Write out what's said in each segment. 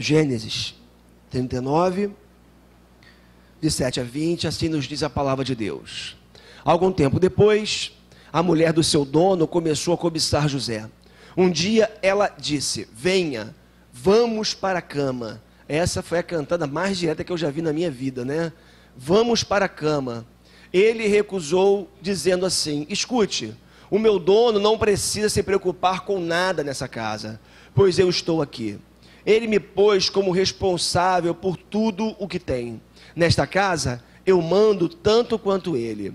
Gênesis 39, de 7 a 20, assim nos diz a palavra de Deus. Algum tempo depois, a mulher do seu dono começou a cobiçar José. Um dia ela disse: venha, vamos para a cama. Essa foi a cantada mais direta que eu já vi na minha vida, né? Vamos para a cama. Ele recusou, dizendo assim: escute, o meu dono não precisa se preocupar com nada nessa casa, pois eu estou aqui. Ele me pôs como responsável por tudo o que tem. Nesta casa, eu mando tanto quanto ele.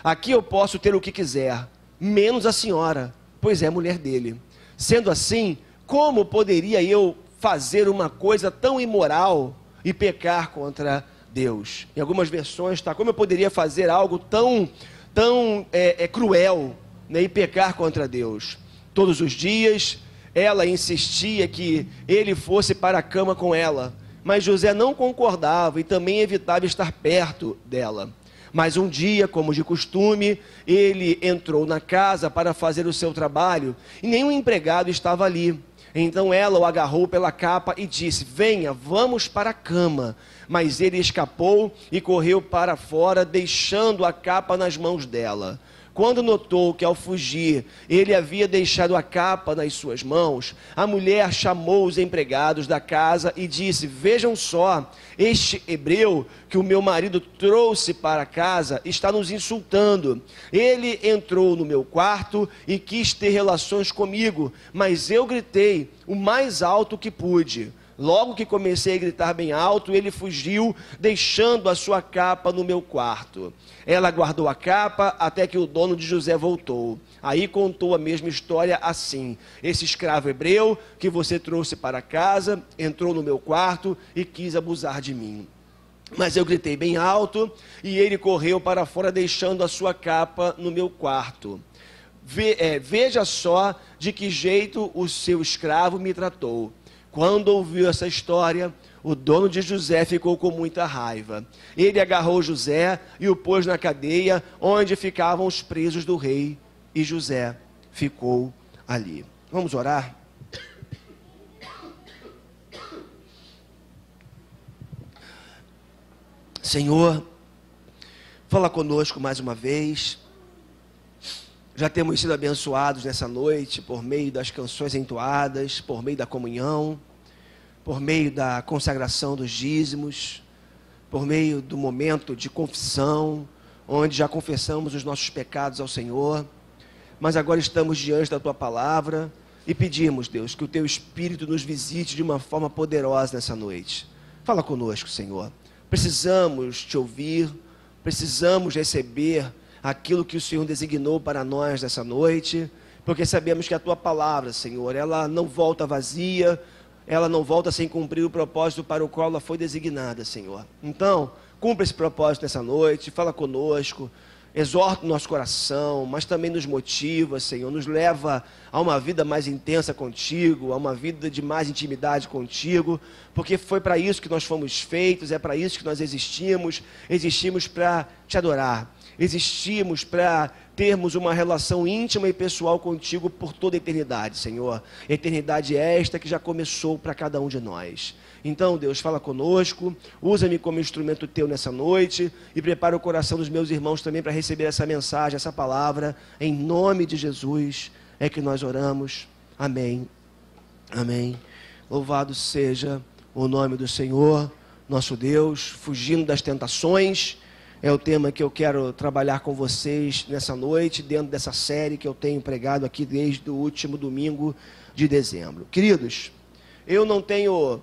Aqui eu posso ter o que quiser, menos a senhora, pois é mulher dele. Sendo assim, como poderia eu fazer uma coisa tão imoral e pecar contra Deus? Em algumas versões está: como eu poderia fazer algo tão cruel, né, e pecar contra Deus? Todos os dias ela insistia que ele fosse para a cama com ela, mas José não concordava e também evitava estar perto dela. Mas um dia, como de costume, ele entrou na casa para fazer o seu trabalho e nenhum empregado estava ali. Então ela o agarrou pela capa e disse: venha, vamos para a cama. Mas ele escapou e correu para fora, deixando a capa nas mãos dela. Quando notou que ao fugir ele havia deixado a capa nas suas mãos, a mulher chamou os empregados da casa e disse: vejam só, este hebreu que o meu marido trouxe para casa está nos insultando. Ele entrou no meu quarto e quis ter relações comigo, mas eu gritei o mais alto que pude. Logo que comecei a gritar bem alto, ele fugiu, deixando a sua capa no meu quarto. Ela guardou a capa até que o dono de José voltou. Aí contou a mesma história assim: esse escravo hebreu que você trouxe para casa, entrou no meu quarto e quis abusar de mim. Mas eu gritei bem alto e ele correu para fora, deixando a sua capa no meu quarto. Veja só de que jeito o seu escravo me tratou. Quando ouviu essa história, o dono de José ficou com muita raiva. Ele agarrou José e o pôs na cadeia onde ficavam os presos do rei, e José ficou ali. Vamos orar? Senhor, fala conosco mais uma vez. Já temos sido abençoados nessa noite por meio das canções entoadas, por meio da comunhão, por meio da consagração dos dízimos, por meio do momento de confissão, onde já confessamos os nossos pecados ao Senhor. Mas agora estamos diante da Tua Palavra e pedimos, Deus, que o Teu Espírito nos visite de uma forma poderosa nessa noite. Fala conosco, Senhor. Precisamos Te ouvir, precisamos receber aquilo que o Senhor designou para nós nessa noite, porque sabemos que a Tua Palavra, Senhor, ela não volta vazia, ela não volta sem cumprir o propósito para o qual ela foi designada, Senhor. Então, cumpra esse propósito nessa noite, fala conosco, exorta o nosso coração, mas também nos motiva, Senhor, nos leva a uma vida mais intensa contigo, a uma vida de mais intimidade contigo, porque foi para isso que nós fomos feitos, é para isso que nós existimos para Te adorar. Existimos para termos uma relação íntima e pessoal contigo por toda a eternidade, Senhor. Eternidade esta que já começou para cada um de nós. Então, Deus, fala conosco, usa-me como instrumento Teu nessa noite e prepara o coração dos meus irmãos também para receber essa mensagem, essa palavra. Em nome de Jesus é que nós oramos. Amém. Amém. Louvado seja o nome do Senhor, nosso Deus. Fugindo das tentações é o tema que eu quero trabalhar com vocês nessa noite, dentro dessa série que eu tenho pregado aqui desde o último domingo de dezembro. Queridos, eu não tenho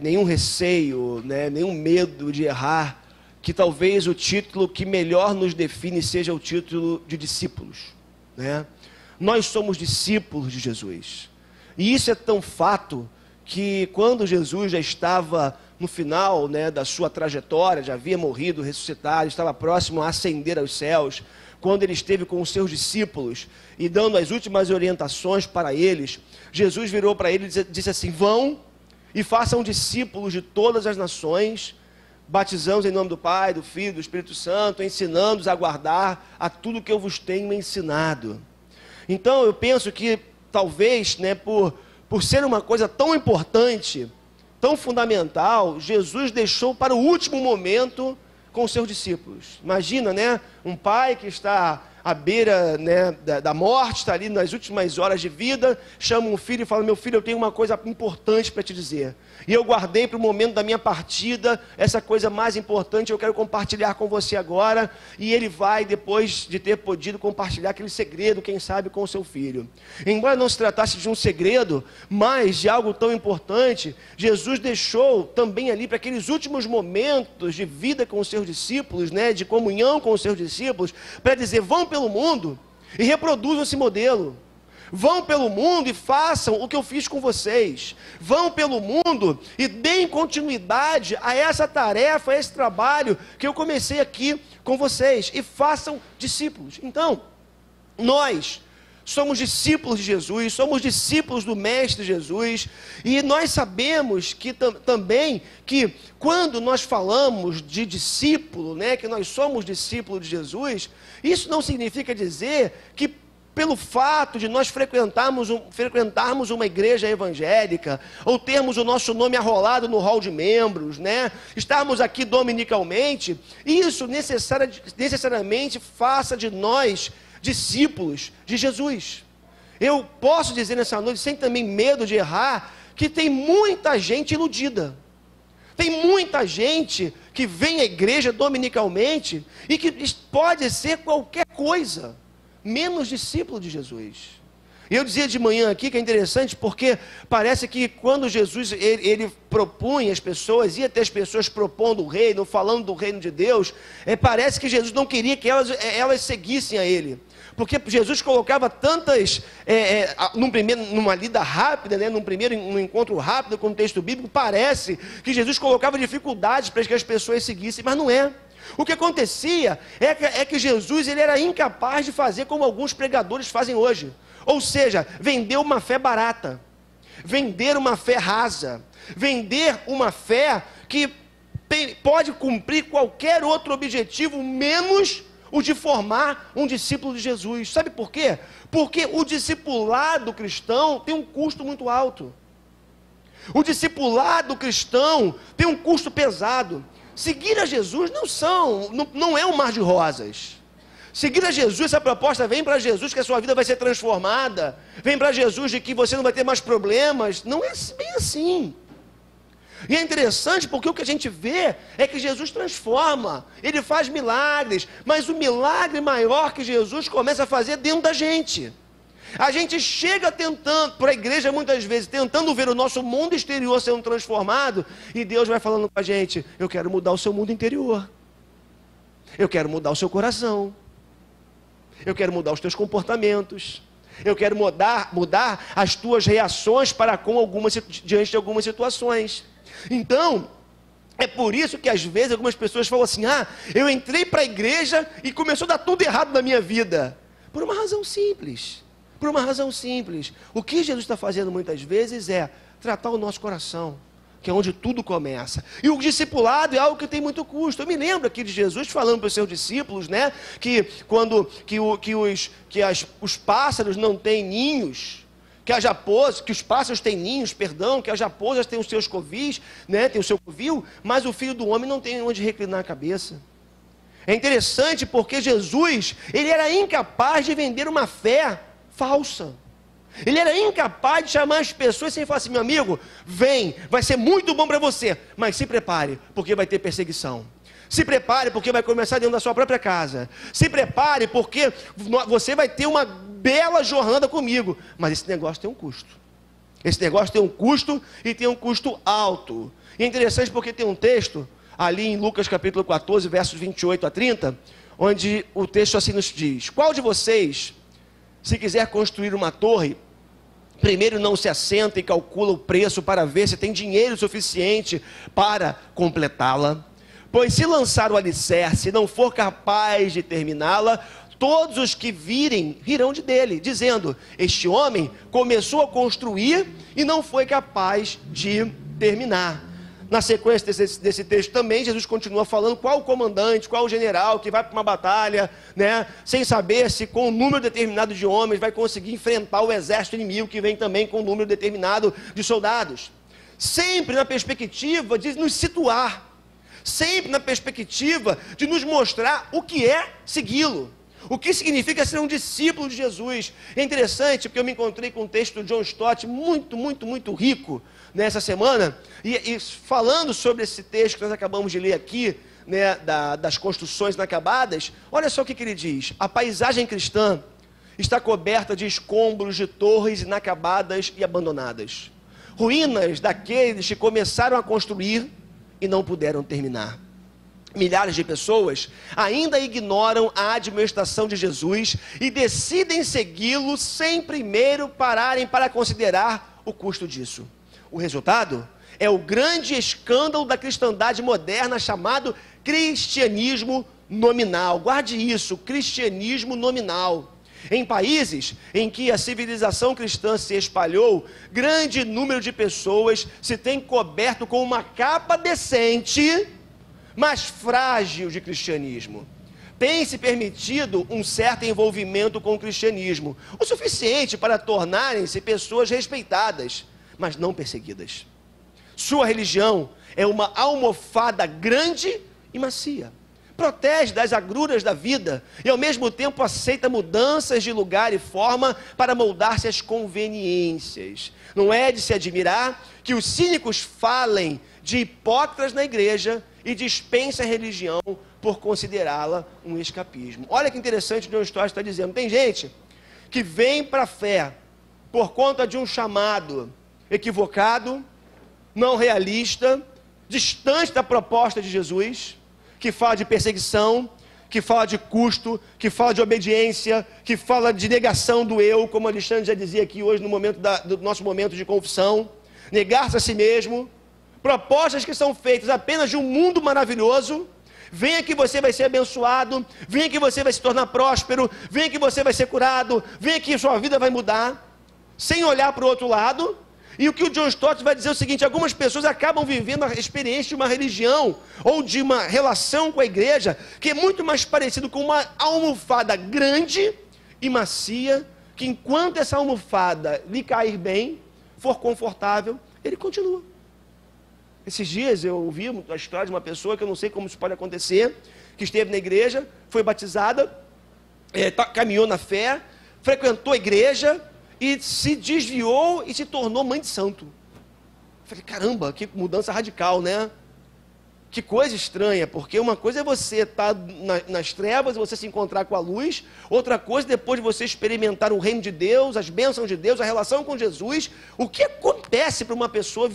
nenhum receio, né, nenhum medo de errar, que talvez o título que melhor nos define seja o título de discípulos, né? Nós somos discípulos de Jesus. E isso é tão fato que quando Jesus já estava no final, né, da sua trajetória, já havia morrido, ressuscitado, estava próximo a ascender aos céus, quando ele esteve com os seus discípulos e dando as últimas orientações para eles, Jesus virou para eles e disse assim: vão e façam discípulos de todas as nações, batizando em nome do Pai, do Filho, do Espírito Santo, ensinando-os a guardar a tudo que eu vos tenho ensinado. Então eu penso que talvez, né, por ser uma coisa tão importante, tão fundamental, Jesus deixou para o último momento com os seus discípulos. Imagina, né? Um pai que está à beira, né, da morte, está ali nas últimas horas de vida, chama um filho e fala: meu filho, eu tenho uma coisa importante para te dizer. E eu guardei para o momento da minha partida essa coisa mais importante, eu quero compartilhar com você agora. E ele vai, depois de ter podido compartilhar aquele segredo, quem sabe, com o seu filho. Embora não se tratasse de um segredo, mas de algo tão importante, Jesus deixou também ali para aqueles últimos momentos de vida com os seus discípulos, né, de comunhão com os seus discípulos, para dizer: vão pelo mundo e reproduzam esse modelo. Vão pelo mundo e façam o que eu fiz com vocês. Vão pelo mundo e deem continuidade a essa tarefa, a esse trabalho que eu comecei aqui com vocês. E façam discípulos. Então, nós somos discípulos de Jesus, somos discípulos do Mestre Jesus. E nós sabemos que também que quando nós falamos de discípulo, né, que nós somos discípulos de Jesus, isso não significa dizer que pelo fato de nós frequentarmos uma igreja evangélica, ou termos o nosso nome arrolado no hall de membros, né? Estarmos aqui dominicalmente, isso necessariamente faça de nós discípulos de Jesus. Eu posso dizer nessa noite, sem também medo de errar, que tem muita gente iludida. Tem muita gente que vem à igreja dominicalmente e que pode ser qualquer coisa, menos discípulo de Jesus. E eu dizia de manhã aqui que é interessante porque parece que quando Jesus ele propunha as pessoas, ia até as pessoas propondo o reino, falando do reino de Deus, parece que Jesus não queria que elas seguissem a ele. Porque Jesus colocava tantas, numa lida rápida, né, num encontro rápido com o texto bíblico, parece que Jesus colocava dificuldades para que as pessoas seguissem, mas não é. O que acontecia é que Jesus ele era incapaz de fazer como alguns pregadores fazem hoje. Ou seja, vender uma fé barata, vender uma fé rasa, vender uma fé que pode cumprir qualquer outro objetivo, menos o de formar um discípulo de Jesus. Sabe por quê? Porque o discipulado cristão tem um custo muito alto. O discipulado cristão tem um custo pesado. Seguir a Jesus não é um mar de rosas. Seguir a Jesus, essa proposta vem para Jesus que a sua vida vai ser transformada, vem para Jesus de que você não vai ter mais problemas, não é bem assim. E é interessante porque o que a gente vê é que Jesus transforma, ele faz milagres, mas o milagre maior que Jesus começa a fazer dentro da gente. A gente chega tentando, para a igreja muitas vezes, tentando ver o nosso mundo exterior sendo transformado, e Deus vai falando com a gente: eu quero mudar o seu mundo interior, eu quero mudar o seu coração, eu quero mudar os teus comportamentos, eu quero mudar as tuas reações diante de algumas situações. Então, é por isso que às vezes algumas pessoas falam assim: eu entrei para a igreja e começou a dar tudo errado na minha vida. Por uma razão simples. Por uma razão simples. O que Jesus está fazendo muitas vezes é tratar o nosso coração, que é onde tudo começa. E o discipulado é algo que tem muito custo. Eu me lembro aqui de Jesus falando para os seus discípulos, né, que os pássaros não têm ninhos, que os pássaros têm ninhos, que as raposas têm os seus covis, né, tem o seu covil, mas o Filho do Homem não tem onde reclinar a cabeça. É interessante porque Jesus, ele era incapaz de vender uma fé falsa. Ele era incapaz de chamar as pessoas sem falar assim: meu amigo, vem, vai ser muito bom para você, mas se prepare, porque vai ter perseguição. Se prepare, porque vai começar dentro da sua própria casa. Se prepare, porque você vai ter uma bela jornada comigo. Mas esse negócio tem um custo. Esse negócio tem um custo e tem um custo alto. E é interessante porque tem um texto ali em Lucas capítulo 14, versos 28 a 30, onde o texto assim nos diz: qual de vocês, se quiser construir uma torre, primeiro não se assenta e calcula o preço para ver se tem dinheiro suficiente para completá-la? Pois se lançar o alicerce e não for capaz de terminá-la, todos os que virem rirão dele, dizendo: este homem começou a construir e não foi capaz de terminar. Na sequência desse texto também, Jesus continua falando qual o comandante, qual o general que vai para uma batalha, né, sem saber se com um número determinado de homens vai conseguir enfrentar o exército inimigo que vem também com um número determinado de soldados. sempre na perspectiva de nos situar, sempre na perspectiva de nos mostrar o que é segui-lo, o que significa ser um discípulo de Jesus. É interessante porque eu me encontrei com um texto do John Stott muito rico nessa semana, e falando sobre esse texto que nós acabamos de ler aqui, né, das construções inacabadas. Olha só o que ele diz: a paisagem cristã está coberta de escombros de torres inacabadas e abandonadas, ruínas daqueles que começaram a construir e não puderam terminar. Milhares de pessoas ainda ignoram a admoestação de Jesus e decidem segui-lo sem primeiro pararem para considerar o custo disso. O resultado é o grande escândalo da cristandade moderna chamado cristianismo nominal. Guarde isso, cristianismo nominal. Em países em que a civilização cristã se espalhou, grande número de pessoas se tem coberto com uma capa decente, mas frágil de cristianismo. Tem se permitido um certo envolvimento com o cristianismo, o suficiente para tornarem-se pessoas respeitadas, mas não perseguidas. Sua religião é uma almofada grande e macia. Protege das agruras da vida e ao mesmo tempo aceita mudanças de lugar e forma para moldar-se às conveniências. Não é de se admirar que os cínicos falem de hipócritas na igreja e dispensem a religião por considerá-la um escapismo. Olha que interessante o que John Stott está dizendo. Tem gente que vem para a fé por conta de um chamado equivocado, não realista, distante da proposta de Jesus, que fala de perseguição, que fala de custo, que fala de obediência, que fala de negação do eu, como Alexandre já dizia aqui hoje no momento do nosso momento de confissão, negar-se a si mesmo, propostas que são feitas apenas de um mundo maravilhoso. Venha que você vai ser abençoado, venha que você vai se tornar próspero, venha que você vai ser curado, venha que sua vida vai mudar, sem olhar para o outro lado. E o que o John Stott vai dizer é o seguinte: algumas pessoas acabam vivendo a experiência de uma religião ou de uma relação com a igreja que é muito mais parecido com uma almofada grande e macia, que enquanto essa almofada lhe cair bem, for confortável, ele continua. Esses dias eu ouvi a história de uma pessoa que eu não sei como isso pode acontecer, que esteve na igreja, foi batizada, caminhou na fé, frequentou a igreja e se desviou e se tornou mãe de santo. Falei, caramba, que mudança radical, né? Que coisa estranha, porque uma coisa é você estar nas trevas, você se encontrar com a luz, outra coisa depois de você experimentar o reino de Deus, as bênçãos de Deus, a relação com Jesus. O que acontece para uma pessoa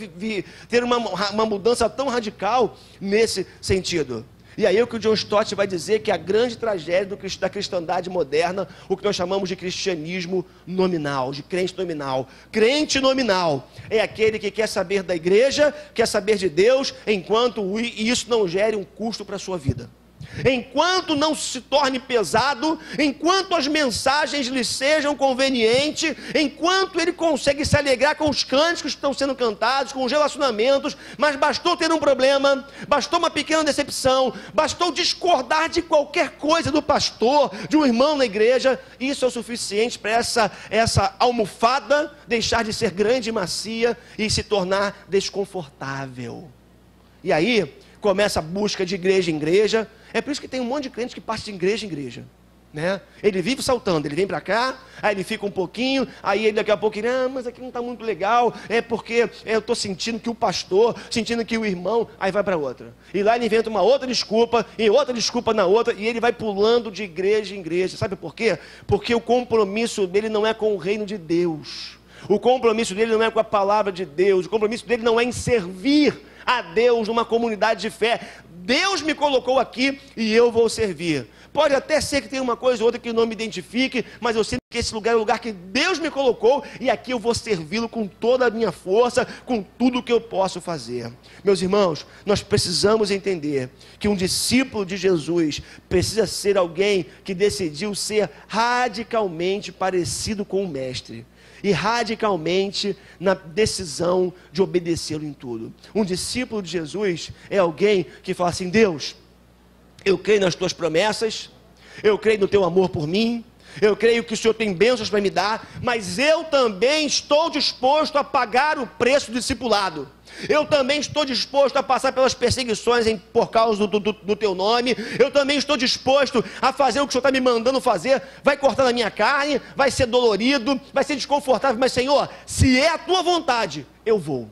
ter uma mudança tão radical nesse sentido? E aí o que o John Stott vai dizer que é a grande tragédia da cristandade moderna, o que nós chamamos de cristianismo nominal, de crente nominal. Crente nominal é aquele que quer saber da igreja, quer saber de Deus, enquanto isso não gere um custo para a sua vida. Enquanto não se torne pesado, enquanto as mensagens lhe sejam convenientes, enquanto ele consegue se alegrar com os cânticos que estão sendo cantados, com os relacionamentos, mas bastou ter um problema, bastou uma pequena decepção, bastou discordar de qualquer coisa do pastor, de um irmão na igreja, isso é o suficiente para essa almofada deixar de ser grande e macia e se tornar desconfortável. E aí começa a busca de igreja em igreja. É por isso que tem um monte de crente que passa de igreja em igreja, né? Ele vive saltando, ele vem para cá, aí ele fica um pouquinho, aí ele daqui a pouco ele, mas aqui não está muito legal, é porque eu estou sentindo que o pastor, sentindo que o irmão, aí vai para outra. E lá ele inventa uma outra desculpa, e outra desculpa na outra, e ele vai pulando de igreja em igreja. Sabe por quê? Porque o compromisso dele não é com o reino de Deus. O compromisso dele não é com a palavra de Deus. O compromisso dele não é em servir a Deus numa comunidade de fé. Deus me colocou aqui e eu vou servir. Pode até ser que tenha uma coisa ou outra que eu não me identifique, mas eu sinto que esse lugar é o lugar que Deus me colocou e aqui eu vou servi-lo com toda a minha força, com tudo que eu posso fazer. Meus irmãos, nós precisamos entender que um discípulo de Jesus precisa ser alguém que decidiu ser radicalmente parecido com o Mestre. E radicalmente na decisão de obedecê-lo em tudo. Um discípulo de Jesus é alguém que fala assim: Deus, eu creio nas tuas promessas, eu creio no teu amor por mim, eu creio que o Senhor tem bênçãos para me dar, mas eu também estou disposto a pagar o preço do discipulado. Eu também estou disposto a passar pelas perseguições por causa do teu nome. Eu também estou disposto a fazer o que o Senhor está me mandando fazer. Vai cortar na minha carne, vai ser dolorido, vai ser desconfortável, mas Senhor, se é a tua vontade, eu vou.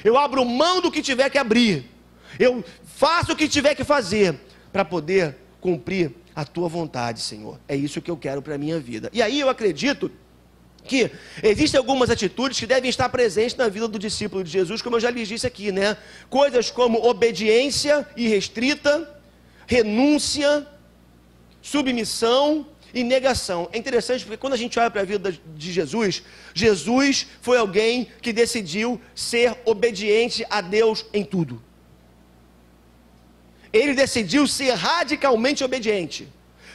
Eu abro mão do que tiver que abrir. Eu faço o que tiver que fazer para poder cumprir a tua vontade, Senhor. É isso que eu quero para a minha vida. E aí eu acredito que existem algumas atitudes que devem estar presentes na vida do discípulo de Jesus, como eu já lhes disse aqui, né? Coisas como obediência irrestrita, renúncia, submissão e negação. É interessante porque quando a gente olha para a vida de Jesus, Jesus foi alguém que decidiu ser obediente a Deus em tudo. Ele decidiu ser radicalmente obediente.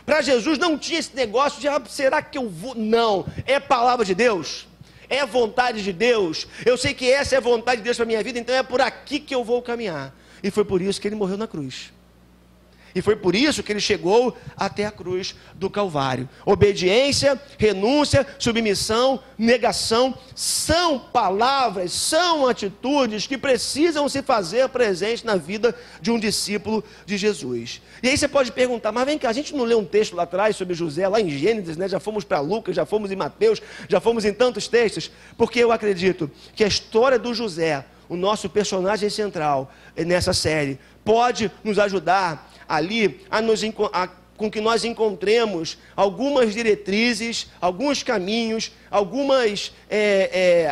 Para Jesus não tinha esse negócio de, será que eu vou? Não, é palavra de Deus, é vontade de Deus, eu sei que essa é a vontade de Deus para a minha vida, então é por aqui que eu vou caminhar. E foi por isso que ele morreu na cruz. E foi por isso que ele chegou até a cruz do Calvário. Obediência, renúncia, submissão, negação, são palavras, são atitudes que precisam se fazer presente na vida de um discípulo de Jesus. E aí você pode perguntar, mas vem cá, a gente não leu um texto lá atrás sobre José, lá em Gênesis, né? Já fomos para Lucas, já fomos em Mateus, já fomos em tantos textos, porque eu acredito que a história do José, o nosso personagem central nessa série, pode nos ajudar ali com que nós encontremos algumas diretrizes, alguns caminhos,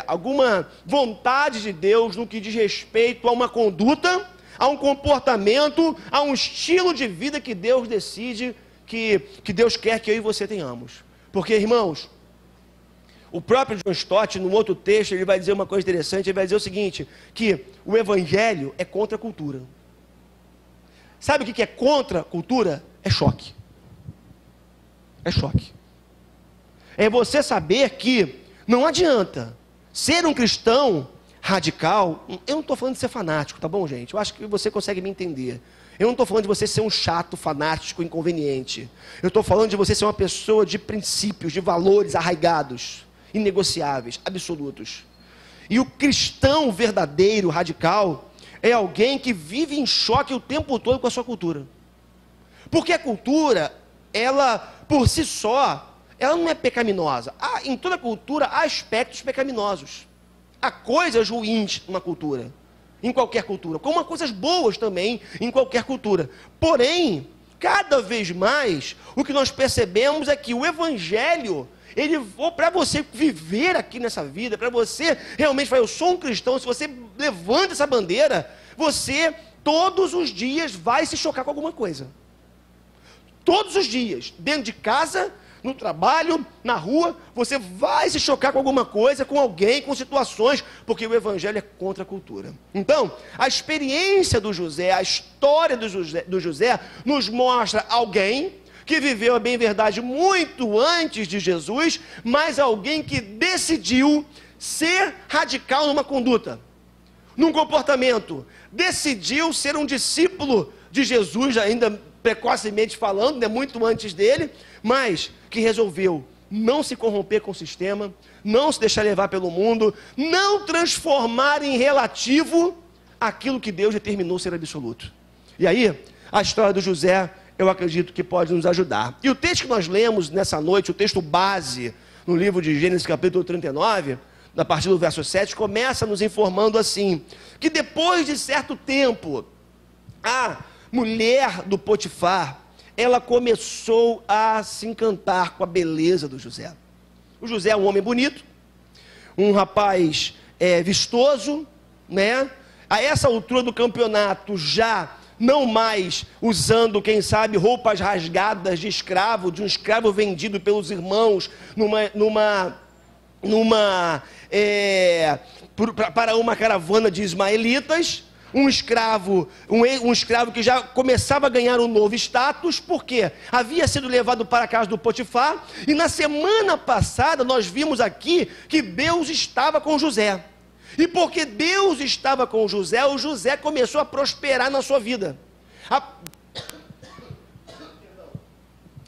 alguma vontade de Deus no que diz respeito a uma conduta, a um comportamento, a um estilo de vida que Deus decide, que Deus quer que eu e você tenhamos. Porque, irmãos, o próprio John Stott, num outro texto, ele vai dizer uma coisa interessante, ele vai dizer o seguinte, que o evangelho é contra a cultura. Sabe o que é contra a cultura? É choque. É choque. É você saber que não adianta ser um cristão radical. Eu não estou falando de ser fanático, tá bom, gente? Eu acho que você consegue me entender. Eu não estou falando de você ser um chato, fanático, inconveniente. Eu estou falando de você ser uma pessoa de princípios, de valores arraigados, inegociáveis, absolutos. E o cristão verdadeiro, radical, é alguém que vive em choque o tempo todo com a sua cultura. Porque a cultura, ela, por si só, ela não é pecaminosa. Em toda cultura há aspectos pecaminosos. Há coisas ruins numa cultura, em qualquer cultura, como há coisas boas também em qualquer cultura. Porém, cada vez mais, o que nós percebemos é que o evangelho, para você viver aqui nessa vida, para você realmente falar, eu sou um cristão, se você levanta essa bandeira, você todos os dias vai se chocar com alguma coisa. Todos os dias, dentro de casa, no trabalho, na rua, você vai se chocar com alguma coisa, com alguém, com situações, porque o evangelho é contra a cultura. Então, a experiência do José, a história do José nos mostra alguém que viveu a bem-verdade muito antes de Jesus, mas alguém que decidiu ser radical numa conduta, num comportamento, decidiu ser um discípulo de Jesus, ainda precocemente falando, né, muito antes dele, mas que resolveu não se corromper com o sistema, não se deixar levar pelo mundo, não transformar em relativo aquilo que Deus determinou ser absoluto. E aí, a história do José, eu acredito que pode nos ajudar. E o texto que nós lemos nessa noite, o texto base, no livro de Gênesis capítulo 39, a partir do verso 7, começa nos informando assim, que depois de certo tempo, a mulher do Potifar, ela começou a se encantar com a beleza do José. O José é um homem bonito, um rapaz vistoso, né? A essa altura do campeonato, já não mais usando, quem sabe, roupas rasgadas de um escravo vendido pelos irmãos para uma caravana de ismaelitas, um escravo que já começava a ganhar um novo status, porque havia sido levado para a casa do Potifar, e na semana passada nós vimos aqui que Deus estava com José. E porque Deus estava com o José começou a prosperar na sua vida.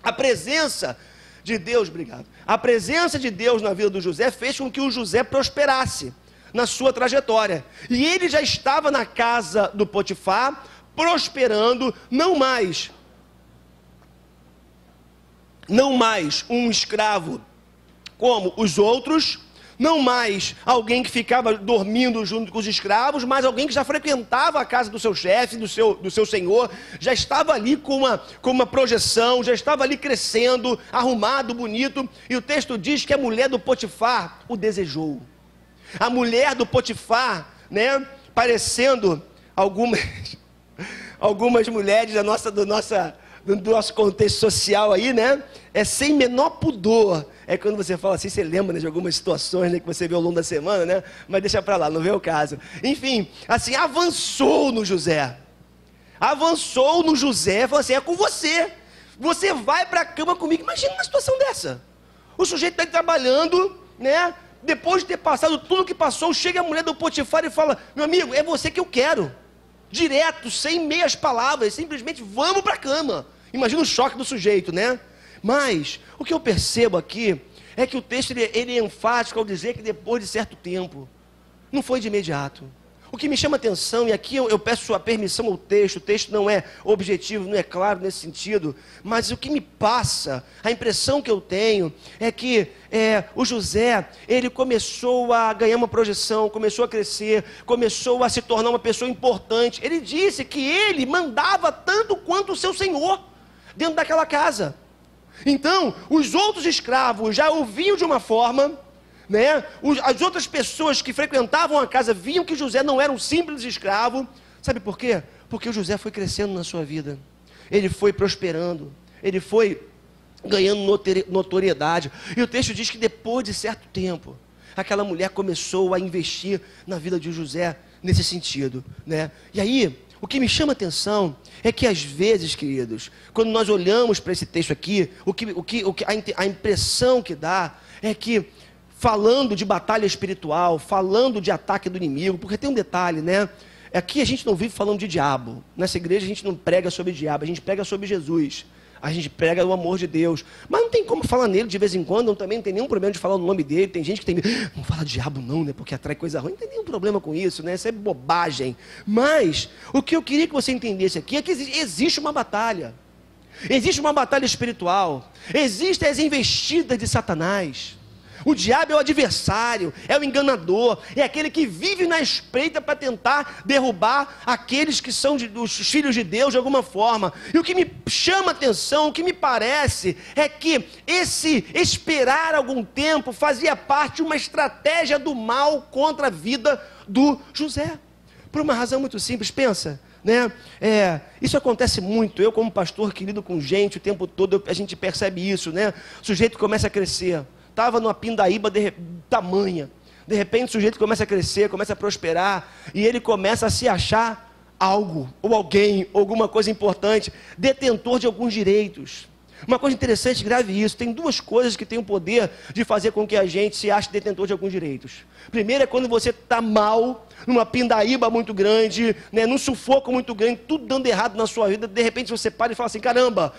A presença de Deus, obrigado. A presença de Deus na vida do José fez com que o José prosperasse na sua trajetória. E ele já estava na casa do Potifar, prosperando, não mais um escravo como os outros, não mais alguém que ficava dormindo junto com os escravos, mas alguém que já frequentava a casa do seu chefe, do seu senhor, já estava ali com uma projeção, já estava ali crescendo, arrumado, bonito, e o texto diz que a mulher do Potifar o desejou. A mulher do Potifar, né, parecendo algumas mulheres do nosso contexto social aí, né, sem menor pudor. É quando você fala assim, você lembra, né, de algumas situações, né, que você vê ao longo da semana, né? Mas deixa para lá, não vê o caso. Enfim, assim, avançou no José. Falou assim, é com você. Você vai para a cama comigo. Imagina uma situação dessa. O sujeito está trabalhando, né? Depois de ter passado tudo que passou, chega a mulher do Potifar e fala, meu amigo, é você que eu quero. Direto, sem meias palavras, simplesmente vamos para a cama. Imagina o choque do sujeito, né? Mas, o que eu percebo aqui, é que o texto ele é enfático ao dizer que depois de certo tempo, não foi de imediato. O que me chama atenção, e aqui eu peço sua permissão ao texto, o texto não é objetivo, não é claro nesse sentido, mas o que me passa, a impressão que eu tenho, é que o José, ele começou a ganhar uma projeção, começou a crescer, começou a se tornar uma pessoa importante. Ele disse que ele mandava tanto quanto o seu senhor, dentro daquela casa. Então, os outros escravos já ouviam de uma forma, né? As outras pessoas que frequentavam a casa viam que José não era um simples escravo. Sabe por quê? Porque o José foi crescendo na sua vida. Ele foi prosperando. Ele foi ganhando notoriedade. E o texto diz que depois de certo tempo, aquela mulher começou a investir na vida de José nesse sentido, né? E aí, o que me chama a atenção é que às vezes, queridos, quando nós olhamos para esse texto aqui, a impressão que dá é que, falando de batalha espiritual, falando de ataque do inimigo, porque tem um detalhe, né? Aqui a gente não vive falando de diabo. Nessa igreja a gente não prega sobre diabo, a gente prega sobre Jesus. A gente prega o amor de Deus. Mas não tem como falar nele de vez em quando, também não tem nenhum problema de falar o nome dele. Tem gente que tem... Não fala diabo não, né? Porque atrai coisa ruim. Não tem nenhum problema com isso, né? Isso é bobagem. Mas, o que eu queria que você entendesse aqui é que existe uma batalha. Existe uma batalha espiritual. Existem as investidas de Satanás. O diabo é o adversário, é o enganador, é aquele que vive na espreita para tentar derrubar aqueles que são os filhos de Deus de alguma forma. E o que me chama a atenção, o que me parece, é que esse esperar algum tempo fazia parte de uma estratégia do mal contra a vida do José. Por uma razão muito simples, pensa, né? Isso acontece muito. Eu, como pastor que lido com gente o tempo todo, a gente percebe isso, né? O sujeito começa a crescer. Estava numa pindaíba tamanha. De repente o sujeito começa a crescer, começa a prosperar, e ele começa a se achar algo, ou alguém, ou alguma coisa importante, detentor de alguns direitos. Uma coisa interessante, grave isso, tem duas coisas que têm o poder de fazer com que a gente se ache detentor de alguns direitos. Primeiro é quando você está mal, numa pindaíba muito grande, né, num sufoco muito grande, tudo dando errado na sua vida, de repente você para e fala assim, caramba,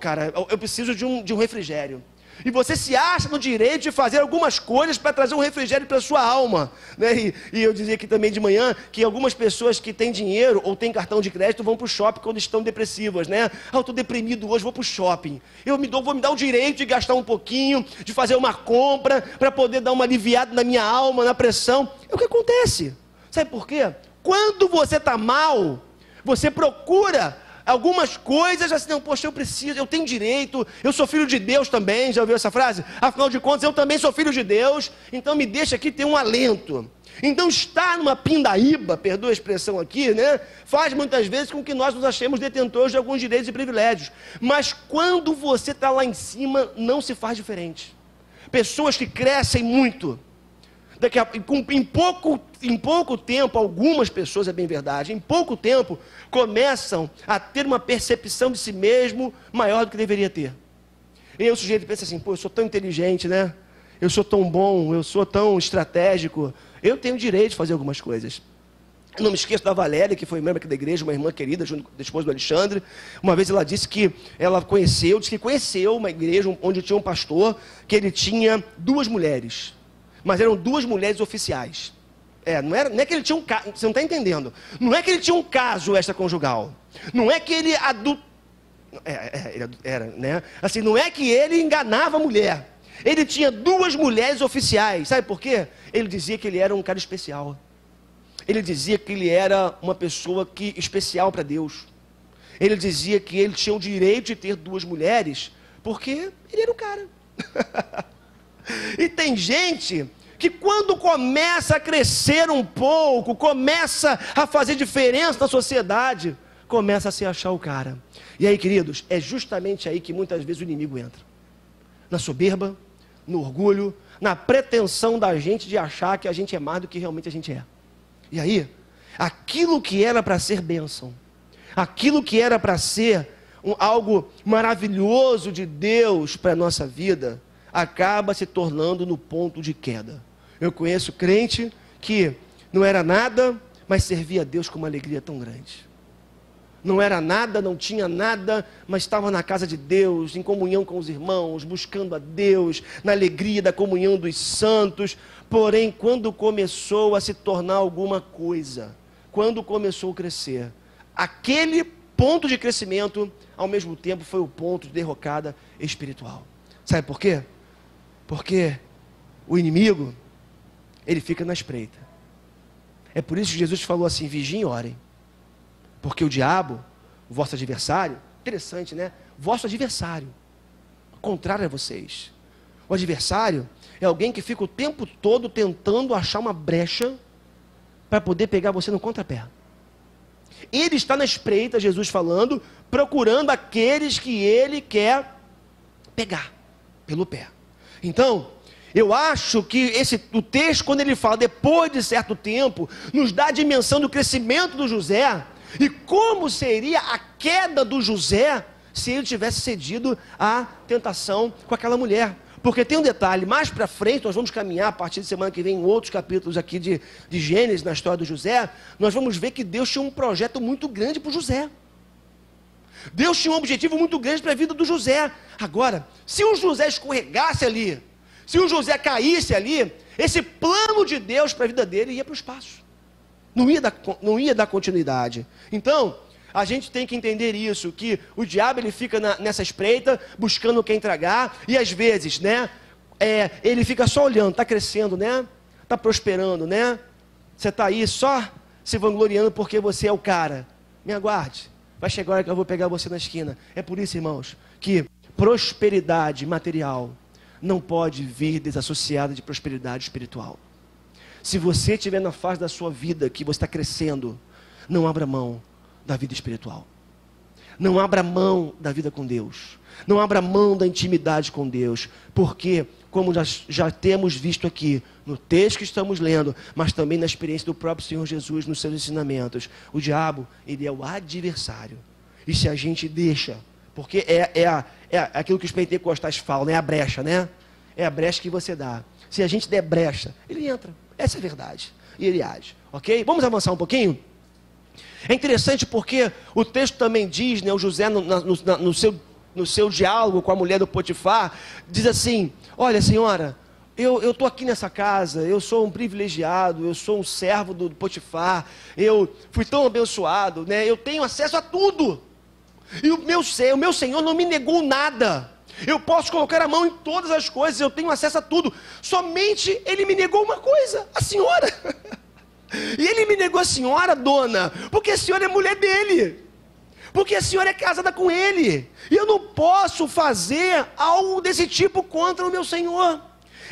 cara, eu preciso de um refrigério. E você se acha no direito de fazer algumas coisas para trazer um refrigério para a sua alma, né? E eu dizia aqui também de manhã que algumas pessoas que têm dinheiro ou têm cartão de crédito vão para o shopping quando estão depressivas, né? Eu estou deprimido hoje, vou para o shopping. Vou me dar o direito de gastar um pouquinho, de fazer uma compra para poder dar uma aliviada na minha alma, na pressão. É o que acontece. Sabe por quê? Quando você está mal, você procura algumas coisas assim, não, poxa, eu preciso, eu tenho direito, eu sou filho de Deus também, já ouviu essa frase? Afinal de contas, eu também sou filho de Deus, então me deixa aqui ter um alento. Então estar numa pindaíba, perdoa a expressão aqui, né? Faz muitas vezes com que nós nos achemos detentores de alguns direitos e privilégios. Mas quando você está lá em cima, não se faz diferente. Pessoas que crescem muito, em pouco tempo, algumas pessoas, é bem verdade, em pouco tempo, começam a ter uma percepção de si mesmo maior do que deveria ter. E aí o sujeito pensa assim, eu sou tão inteligente, né? Eu sou tão bom, eu sou tão estratégico, eu tenho direito de fazer algumas coisas. Não me esqueço da Valéria, que foi membro aqui da igreja, uma irmã querida, junto com a esposa do Alexandre. Uma vez ela disse que ela conheceu uma igreja onde tinha um pastor, que ele tinha 2 mulheres. Mas eram 2 mulheres oficiais. Não é que ele tinha um caso, você não está entendendo. Não é que ele tinha um caso extraconjugal. Não é que ele né? Assim, não é que ele enganava a mulher. Ele tinha 2 mulheres oficiais. Sabe por quê? Ele dizia que ele era um cara especial. Ele dizia que ele era uma pessoa especial para Deus. Ele dizia que ele tinha o direito de ter 2 mulheres, porque ele era o cara. E tem gente que quando começa a crescer um pouco, começa a fazer diferença na sociedade, começa a se achar o cara. E aí, queridos, é justamente aí que muitas vezes o inimigo entra. Na soberba, no orgulho, na pretensão da gente de achar que a gente é mais do que realmente a gente é. E aí, aquilo que era para ser bênção, aquilo que era para ser algo maravilhoso de Deus para a nossa vida, acaba se tornando no ponto de queda. Eu conheço crente que não era nada, mas servia a Deus com uma alegria tão grande. Não era nada, não tinha nada, mas estava na casa de Deus, em comunhão com os irmãos, buscando a Deus, na alegria da comunhão dos santos. Porém, quando começou a se tornar alguma coisa, quando começou a crescer, aquele ponto de crescimento, ao mesmo tempo, foi o ponto de derrocada espiritual. Sabe por quê? Porque o inimigo, ele fica na espreita. É por isso que Jesus falou assim: vigiem e orem. Porque o diabo, o vosso adversário, interessante, né? Vosso adversário, contrário a vocês. O adversário é alguém que fica o tempo todo tentando achar uma brecha para poder pegar você no contrapé. Ele está na espreita, Jesus falando, procurando aqueles que ele quer pegar pelo pé. Então, eu acho que o texto, quando ele fala depois de certo tempo, nos dá a dimensão do crescimento do José. E como seria a queda do José se ele tivesse cedido à tentação com aquela mulher? Porque tem um detalhe, mais para frente, nós vamos caminhar a partir de semana que vem em outros capítulos aqui de Gênesis, na história do José, nós vamos ver que Deus tinha um projeto muito grande para o José. Deus tinha um objetivo muito grande para a vida do José. Agora, se o José escorregasse ali, se o José caísse ali, esse plano de Deus para a vida dele ia para o espaço. Não ia dar continuidade. Então, a gente tem que entender isso, que o diabo ele fica nessa espreita, buscando quem tragar, e às vezes, né, ele fica só olhando, está crescendo, né, está prosperando, né, você está aí só se vangloriando porque você é o cara. Me aguarde, vai chegar a hora que eu vou pegar você na esquina. É por isso, irmãos, que prosperidade material não pode vir desassociada de prosperidade espiritual. Se você estiver na fase da sua vida que você está crescendo, não abra mão da vida espiritual. Não abra mão da vida com Deus. Não abra mão da intimidade com Deus. Porque, como já temos visto aqui, no texto que estamos lendo, mas também na experiência do próprio Senhor Jesus, nos seus ensinamentos, o diabo, ele é o adversário. E se a gente deixa, porque é aquilo que os pentecostais falam, né? É a brecha, né? É a brecha que você dá. Se a gente der brecha, ele entra. Essa é a verdade. E ele age. Ok? Vamos avançar um pouquinho? É interessante porque o texto também diz, né, o José no seu diálogo com a mulher do Potifar, diz assim: olha, senhora, eu estou aqui nessa casa, eu sou um privilegiado, eu sou um servo do Potifar, eu fui tão abençoado, né, eu tenho acesso a tudo. E o meu Senhor não me negou nada. Eu posso colocar a mão em todas as coisas, eu tenho acesso a tudo. Somente ele me negou uma coisa, a senhora. E ele me negou a senhora, dona, porque a senhora é mulher dele. Porque a senhora é casada com ele. E eu não posso fazer algo desse tipo contra o meu Senhor.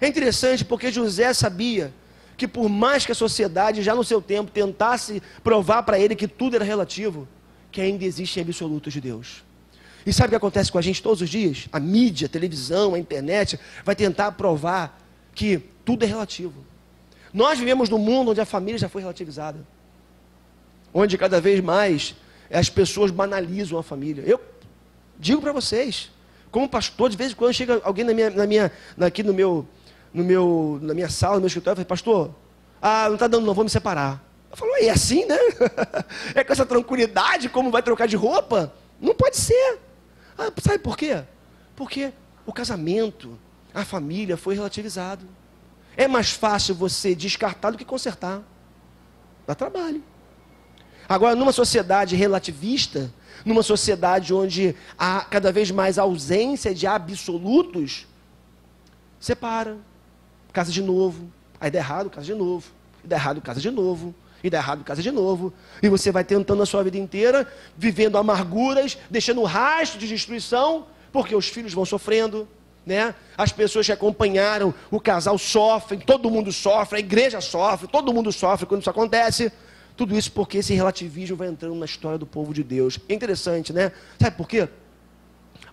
É interessante porque José sabia que por mais que a sociedade já no seu tempo tentasse provar para ele que tudo era relativo, que ainda existem absolutos de Deus. E sabe o que acontece com a gente todos os dias? A mídia, a televisão, a internet vai tentar provar que tudo é relativo. Nós vivemos num mundo onde a família já foi relativizada. Onde cada vez mais as pessoas banalizam a família. Eu digo para vocês, como pastor, de vez em quando chega alguém aqui na minha sala, no meu escritório, e fala: pastor, não está dando não, vou me separar. Eu falo, é assim, né? É com essa tranquilidade como vai trocar de roupa? Não pode ser. Ah, sabe por quê? Porque o casamento, a família foi relativizado. É mais fácil você descartar do que consertar. Dá trabalho. Agora, numa sociedade relativista, numa sociedade onde há cada vez mais ausência de absolutos, separa, casa de novo, aí dá errado, casa de novo, e dá errado, casa de novo, e dá errado, casa de novo, e você vai tentando a sua vida inteira, vivendo amarguras, deixando rastro de destruição, porque os filhos vão sofrendo, né? As pessoas que acompanharam o casal sofrem, todo mundo sofre, a igreja sofre, todo mundo sofre quando isso acontece. Tudo isso porque esse relativismo vai entrando na história do povo de Deus. É interessante, né? Sabe por quê?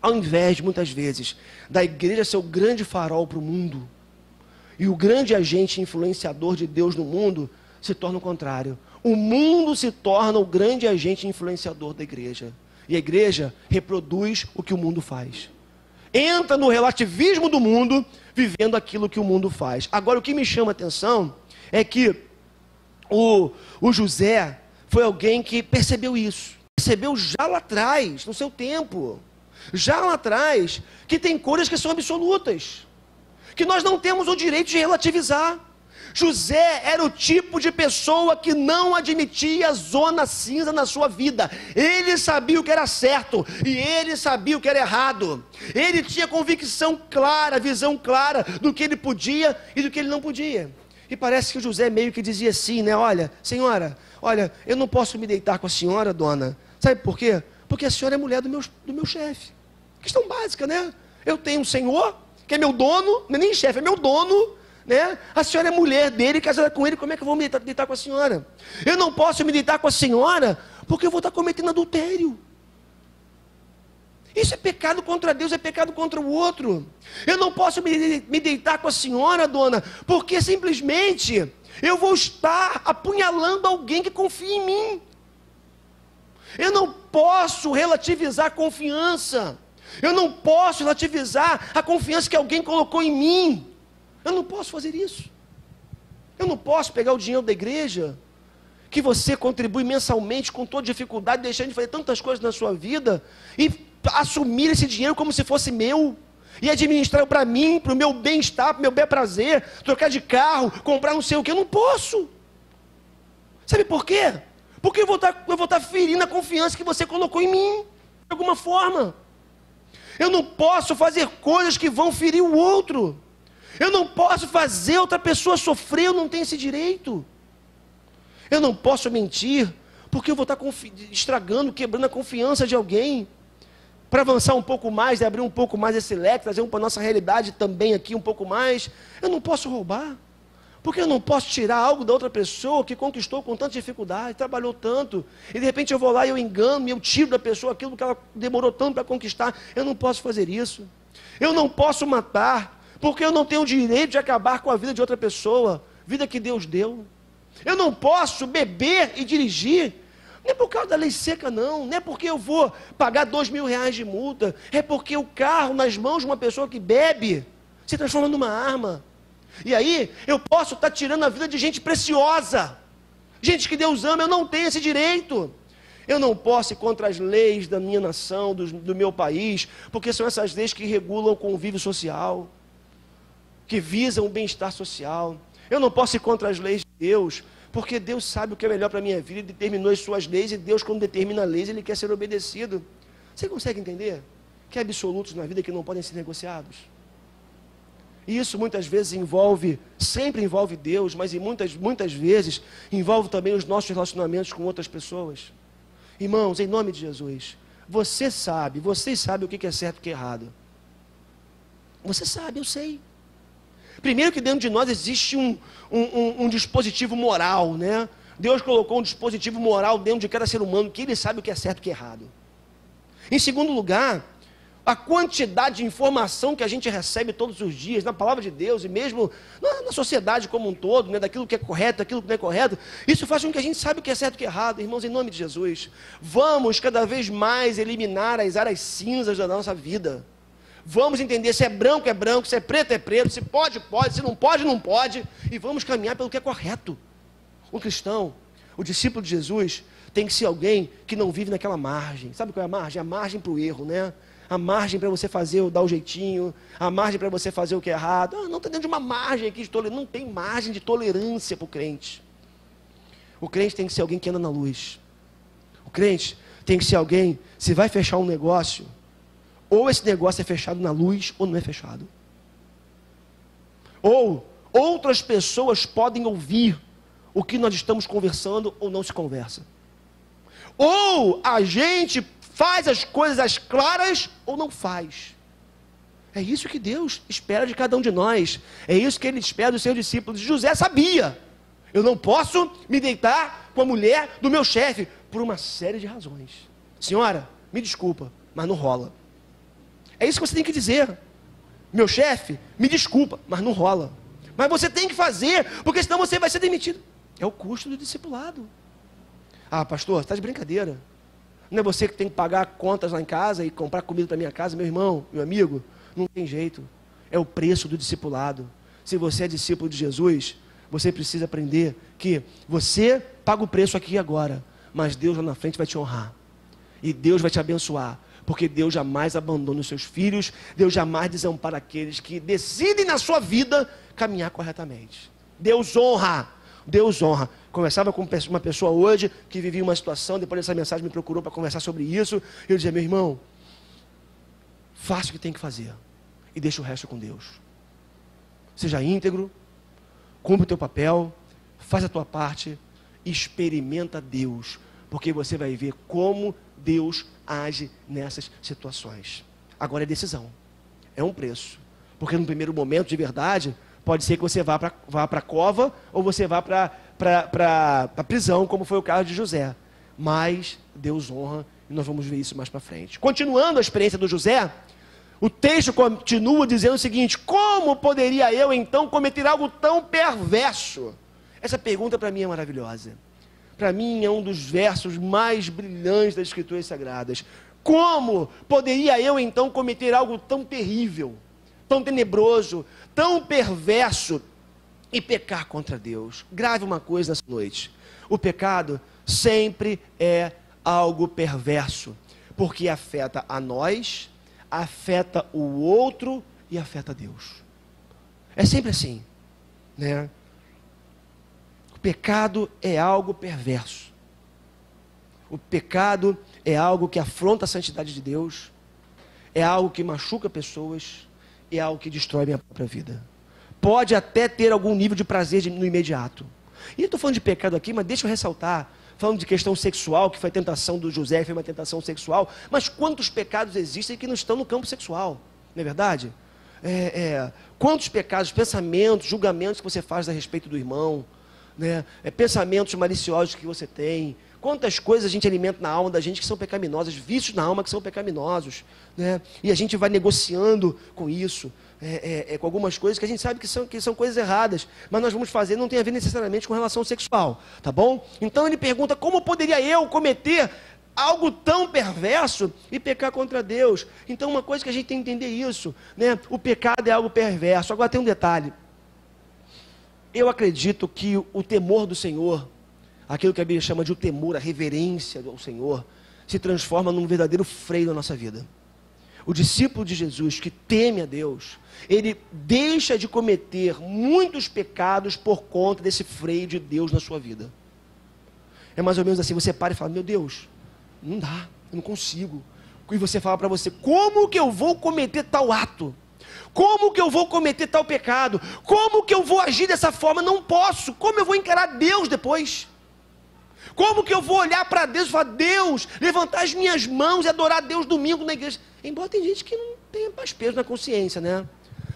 Ao invés, muitas vezes, da igreja ser o grande farol para o mundo, e o grande agente influenciador de Deus no mundo, se torna o contrário. O mundo se torna o grande agente influenciador da igreja. E a igreja reproduz o que o mundo faz. Entra no relativismo do mundo, vivendo aquilo que o mundo faz. Agora, o que me chama a atenção é que o José foi alguém que percebeu isso. Percebeu já lá atrás, no seu tempo. Já lá atrás, que tem coisas que são absolutas. Que nós não temos o direito de relativizar. José era o tipo de pessoa que não admitia zona cinza na sua vida. Ele sabia o que era certo e ele sabia o que era errado. Ele tinha convicção clara, visão clara do que ele podia e do que ele não podia. E parece que o José meio que dizia assim, né? Olha, senhora, olha, eu não posso me deitar com a senhora, dona. Sabe por quê? Porque a senhora é mulher do meu chefe. Questão básica, né? Eu tenho um senhor, que é meu dono, não é nem chefe, é meu dono, né? A senhora é mulher dele, casada com ele, como é que eu vou me deitar com a senhora? Eu não posso me deitar com a senhora, porque eu vou estar cometendo adultério. Isso é pecado contra Deus, é pecado contra o outro. Eu não posso me deitar com a senhora, dona, porque simplesmente eu vou estar apunhalando alguém que confia em mim. Eu não posso relativizar a confiança. Eu não posso relativizar a confiança que alguém colocou em mim. Eu não posso fazer isso. Eu não posso pegar o dinheiro da igreja, que você contribui mensalmente com toda dificuldade, deixando de fazer tantas coisas na sua vida, e assumir esse dinheiro como se fosse meu, e administrar para mim, para o meu bem-estar, para o meu bem prazer, trocar de carro, comprar não sei o que. Eu não posso. Sabe por quê? Porque eu vou estar ferindo a confiança que você colocou em mim, de alguma forma. Eu não posso fazer coisas que vão ferir o outro. Eu não posso fazer outra pessoa sofrer, eu não tenho esse direito. Eu não posso mentir, porque eu vou estar estragando, quebrando a confiança de alguém. Para avançar um pouco mais, e abrir um pouco mais esse leque, trazer para a nossa realidade também aqui um pouco mais. Eu não posso roubar, porque eu não posso tirar algo da outra pessoa que conquistou com tanta dificuldade, trabalhou tanto, e de repente eu vou lá e eu engano, e eu tiro da pessoa aquilo que ela demorou tanto para conquistar. Eu não posso fazer isso. Eu não posso matar, porque eu não tenho o direito de acabar com a vida de outra pessoa, vida que Deus deu. Eu não posso beber e dirigir, não é por causa da lei seca não é porque eu vou pagar R$2.000 de multa, é porque o carro nas mãos de uma pessoa que bebe, se transforma numa arma. E aí, eu posso estar tirando a vida de gente preciosa, gente que Deus ama. Eu não tenho esse direito. Eu não posso ir contra as leis da minha nação, do meu país, porque são essas leis que regulam o convívio social, que visam o bem-estar social. Eu não posso ir contra as leis de Deus, porque Deus sabe o que é melhor para a minha vida e determinou as suas leis, e Deus, quando determina leis, Ele quer ser obedecido. Você consegue entender que há absolutos na vida que não podem ser negociados? E isso muitas vezes sempre envolve Deus, mas muitas vezes envolve também os nossos relacionamentos com outras pessoas. Irmãos, em nome de Jesus, vocês sabem o que é certo e o que é errado. Você sabe, eu sei. Primeiro que dentro de nós existe um dispositivo moral, né? Deus colocou um dispositivo moral dentro de cada ser humano, que ele sabe o que é certo e o que é errado. Em segundo lugar, a quantidade de informação que a gente recebe todos os dias, na palavra de Deus, e mesmo na sociedade como um todo, né? Daquilo que é correto, daquilo que não é correto, isso faz com que a gente saiba o que é certo e o que é errado. Irmãos, em nome de Jesus, vamos cada vez mais eliminar as áreas cinzas da nossa vida. Vamos entender se é branco, se é preto, se pode, se não pode, e vamos caminhar pelo que é correto. O cristão, O discípulo de Jesus tem que ser alguém que não vive naquela margem. Sabe qual é a margem? A margem para o erro, né? A margem para você fazer, dar o jeitinho, a margem para você fazer o que é errado. Não está dentro de uma margem aqui de tolerância. Não tem margem de tolerância para o crente. O crente tem que ser alguém que anda na luz. O crente tem que ser alguém, se vai fechar um negócio, ou esse negócio é fechado na luz, ou não é fechado. Ou outras pessoas podem ouvir o que nós estamos conversando ou não se conversa. Ou a gente faz as coisas às claras ou não faz. É isso que Deus espera de cada um de nós. É isso que Ele espera dos seus discípulos. José sabia. Eu não posso me deitar com a mulher do meu chefe por uma série de razões. Senhora, me desculpa, mas não rola. É isso que você tem que dizer. Meu chefe, me desculpa, mas não rola. Mas você tem que fazer, porque senão você vai ser demitido. É o custo do discipulado. Ah, pastor, está de brincadeira. Não é você que tem que pagar contas lá em casa e comprar comida para minha casa, meu irmão, meu amigo? Não tem jeito. É o preço do discipulado. Se você é discípulo de Jesus, você precisa aprender que você paga o preço aqui e agora, mas Deus lá na frente vai te honrar. E Deus vai te abençoar. Porque Deus jamais abandona os seus filhos, Deus jamais desampara aqueles que decidem na sua vida caminhar corretamente. Deus honra, Deus honra. Conversava com uma pessoa hoje que vivia uma situação, depois dessa mensagem me procurou para conversar sobre isso. Eu dizia, meu irmão, faça o que tem que fazer e deixa o resto com Deus. Seja íntegro, cumpre o teu papel, faz a tua parte, experimenta Deus, porque você vai ver como Deus age nessas situações. Agora é decisão, é um preço, porque no primeiro momento de verdade, pode ser que você vá para a cova, ou você vá para a prisão, como foi o caso de José, mas Deus honra, e nós vamos ver isso mais para frente. Continuando a experiência do José, o texto continua dizendo o seguinte: como poderia eu então cometer algo tão perverso? Essa pergunta para mim é maravilhosa. Para mim é um dos versos mais brilhantes das Escrituras Sagradas. Como poderia eu então cometer algo tão terrível, tão tenebroso, tão perverso e pecar contra Deus? Grave uma coisa nessa noite: o pecado sempre é algo perverso, porque afeta a nós, afeta o outro e afeta Deus. É sempre assim, né? O pecado é algo perverso. O pecado é algo que afronta a santidade de Deus, é algo que machuca pessoas, é algo que destrói minha própria vida. Pode até ter algum nível de prazer no imediato. E eu estou falando de pecado aqui, mas deixa eu ressaltar, falando de questão sexual, que foi a tentação do José, foi uma tentação sexual, mas quantos pecados existem que não estão no campo sexual, não é verdade? Quantos pecados, pensamentos, julgamentos que você faz a respeito do irmão, né? Pensamentos maliciosos que você tem, quantas coisas a gente alimenta na alma da gente que são pecaminosas, vícios na alma que são pecaminosos, né? E a gente vai negociando com isso, com algumas coisas que a gente sabe que são coisas erradas, mas nós vamos fazer, não tem a ver necessariamente com relação sexual, tá bom? Então ele pergunta, como poderia eu cometer algo tão perverso e pecar contra Deus? Então uma coisa que a gente tem que entender isso, né? O pecado é algo perverso. Agora tem um detalhe: eu acredito que o temor do Senhor, aquilo que a Bíblia chama de o temor, a reverência ao Senhor, se transforma num verdadeiro freio na nossa vida. O discípulo de Jesus que teme a Deus, ele deixa de cometer muitos pecados por conta desse freio de Deus na sua vida. É mais ou menos assim, você para e fala, meu Deus, não dá, eu não consigo. E você fala para você, como que eu vou cometer tal ato? Como que eu vou cometer tal pecado? Como que eu vou agir dessa forma? Não posso. Como eu vou encarar Deus depois? Como que eu vou olhar para Deus e falar, Deus, levantar as minhas mãos e adorar a Deus domingo na igreja? Embora tem gente que não tenha mais peso na consciência, né?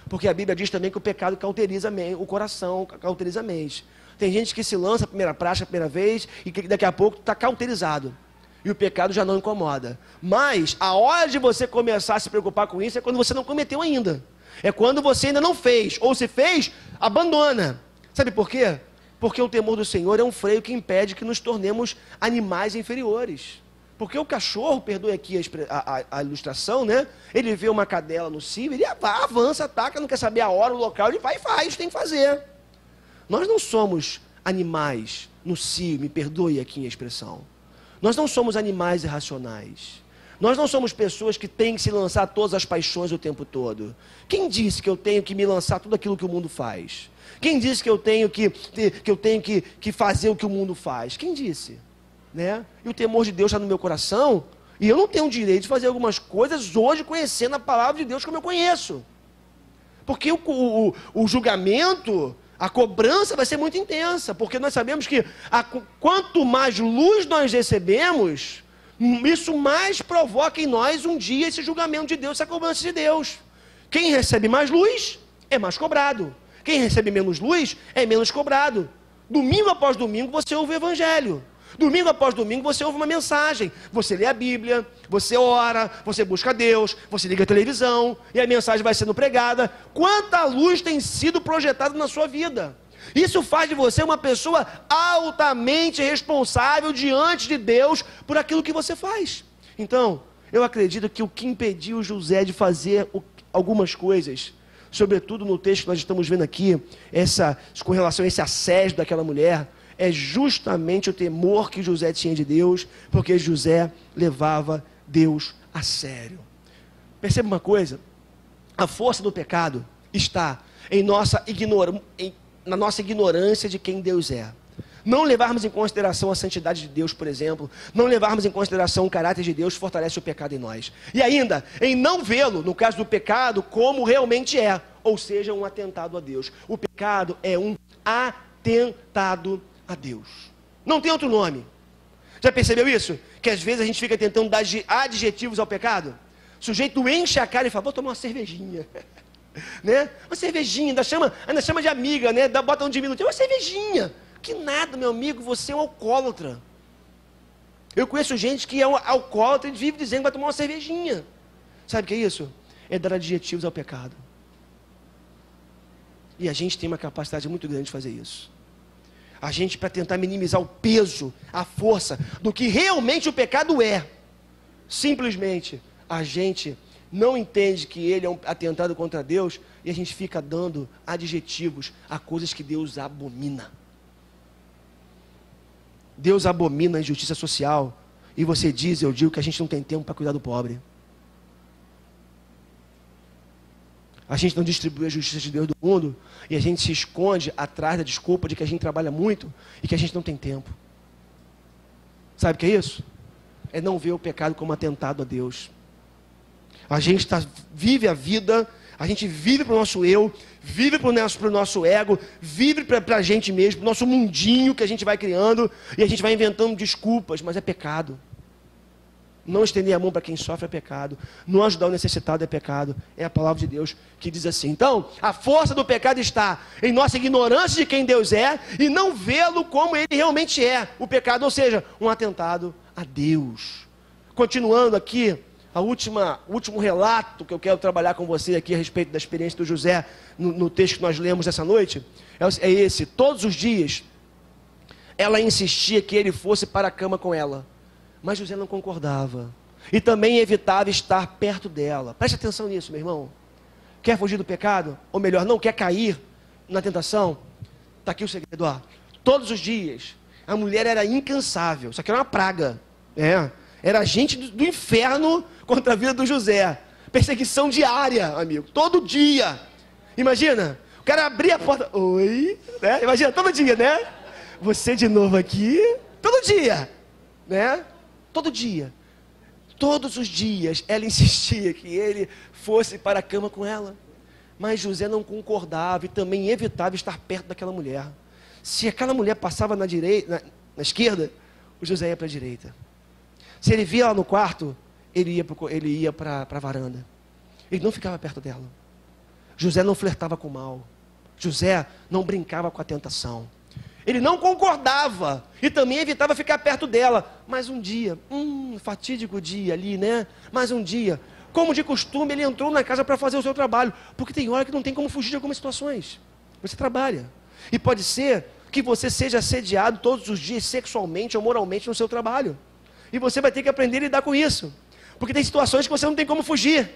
Porque a Bíblia diz também que o pecado cauteriza o coração, cauteriza a mente. Tem gente que se lança a primeira praxe, a primeira vez, e que daqui a pouco está cauterizado. E o pecado já não incomoda. Mas a hora de você começar a se preocupar com isso é quando você não cometeu ainda. É quando você ainda não fez. Ou se fez, abandona. Sabe por quê? Porque o temor do Senhor é um freio que impede que nos tornemos animais inferiores. Porque o cachorro, perdoe aqui a ilustração, né? Ele vê uma cadela no cio, ele avança, ataca, não quer saber a hora, o local, ele vai e faz, tem que fazer. Nós não somos animais no cio, me perdoe aqui a expressão. Nós não somos animais irracionais. Nós não somos pessoas que têm que se lançar todas as paixões o tempo todo. Quem disse que eu tenho que me lançar tudo aquilo que o mundo faz? Quem disse que eu tenho que fazer o que o mundo faz? Quem disse? Né? E o temor de Deus está no meu coração, e eu não tenho o direito de fazer algumas coisas hoje conhecendo a palavra de Deus como eu conheço. Porque o julgamento, a cobrança vai ser muito intensa, porque nós sabemos que quanto mais luz nós recebemos, isso mais provoca em nós um dia esse julgamento de Deus, essa cobrança de Deus. Quem recebe mais luz é mais cobrado. Quem recebe menos luz é menos cobrado. Domingo após domingo você ouve o evangelho. Domingo após domingo você ouve uma mensagem. Você lê a Bíblia, você ora, você busca Deus, você liga a televisão e a mensagem vai sendo pregada. Quanta luz tem sido projetada na sua vida? Isso faz de você uma pessoa altamente responsável diante de Deus por aquilo que você faz. Então, eu acredito que o que impediu José de fazer algumas coisas, sobretudo no texto que nós estamos vendo aqui, com relação a esse assédio daquela mulher, é justamente o temor que José tinha de Deus, porque José levava Deus a sério. Perceba uma coisa, a força do pecado está na nossa ignorância de quem Deus é. Não levarmos em consideração a santidade de Deus, por exemplo, não levarmos em consideração o caráter de Deus, fortalece o pecado em nós. E ainda, em não vê-lo, no caso do pecado, como realmente é, ou seja, um atentado a Deus. O pecado é um atentado a Deus. Não tem outro nome. Já percebeu isso? Que às vezes a gente fica tentando dar adjetivos ao pecado. O sujeito enche a cara e fala, vou tomar uma cervejinha. Né? Uma cervejinha, ainda chama de amiga, né? Bota um diminutivo, uma cervejinha. Que nada, meu amigo, você é um alcoólatra. Eu conheço gente que é um alcoólatra e vive dizendo que vai tomar uma cervejinha. Sabe o que é isso? É dar adjetivos ao pecado. E a gente tem uma capacidade muito grande de fazer isso. A gente, para tentar minimizar o peso, a força do que realmente o pecado é, simplesmente a gente não entende que ele é um atentado contra Deus e a gente fica dando adjetivos a coisas que Deus abomina. Deus abomina a injustiça social e você diz, eu digo que a gente não tem tempo para cuidar do pobre. A gente não distribui a justiça de Deus do mundo e a gente se esconde atrás da desculpa de que a gente trabalha muito e que a gente não tem tempo. Sabe o que é isso? É não ver o pecado como atentado a Deus. A gente vive a vida, a gente vive para o nosso eu, vive para o nosso ego, vive para a gente mesmo, para o nosso mundinho que a gente vai criando, e a gente vai inventando desculpas, mas é pecado. Não estender a mão para quem sofre é pecado, não ajudar o necessitado é pecado, é a palavra de Deus que diz assim. Então, a força do pecado está em nossa ignorância de quem Deus é, e não vê-lo como ele realmente é, o pecado, ou seja, um atentado a Deus. Continuando aqui, o último relato que eu quero trabalhar com você aqui a respeito da experiência do José, no texto que nós lemos essa noite, é esse. Todos os dias, ela insistia que ele fosse para a cama com ela, mas José não concordava, e também evitava estar perto dela. Preste atenção nisso, meu irmão. Quer fugir do pecado? Ou melhor, não quer cair na tentação? Está aqui o segredo, ó. Todos os dias, a mulher era incansável, isso aqui era uma praga, era gente do inferno contra a vida do José. Perseguição diária, amigo. Todo dia. Imagina, o cara abria a porta. Oi, né? Imagina, todo dia, né? Você de novo aqui. Todo dia, né? Todo dia. Todos os dias ela insistia que ele fosse para a cama com ela. Mas José não concordava e também evitava estar perto daquela mulher. Se aquela mulher passava na esquerda, o José ia para a direita. Se ele via ela no quarto, ele ia para a varanda. Ele não ficava perto dela. José não flertava com o mal. José não brincava com a tentação. Ele não concordava e também evitava ficar perto dela. Mas um dia, fatídico dia ali, né? Mas um dia, como de costume, ele entrou na casa para fazer o seu trabalho. Porque tem hora que não tem como fugir de algumas situações. Você trabalha. E pode ser que você seja assediado todos os dias sexualmente ou moralmente no seu trabalho. E você vai ter que aprender a lidar com isso. Porque tem situações que você não tem como fugir.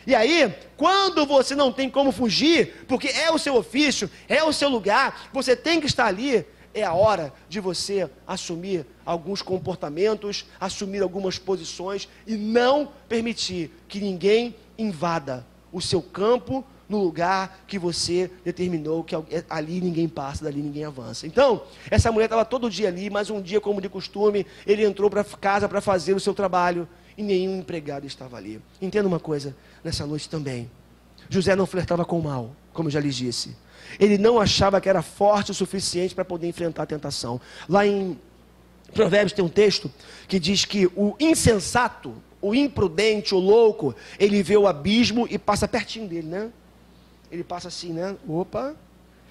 E aí, quando você não tem como fugir, porque é o seu ofício, é o seu lugar, você tem que estar ali, é a hora de você assumir alguns comportamentos, assumir algumas posições e não permitir que ninguém invada o seu campo no lugar que você determinou que ali ninguém passa, dali ninguém avança. Então, essa mulher estava todo dia ali, mas um dia, como de costume, ele entrou para casa para fazer o seu trabalho e nenhum empregado estava ali. Entenda uma coisa, nessa noite também. José não flertava com o mal, como eu já lhes disse. Ele não achava que era forte o suficiente para poder enfrentar a tentação. Lá em Provérbios tem um texto que diz que o insensato, o imprudente, o louco, ele vê o abismo e passa pertinho dele, né? Ele passa assim, né? Opa,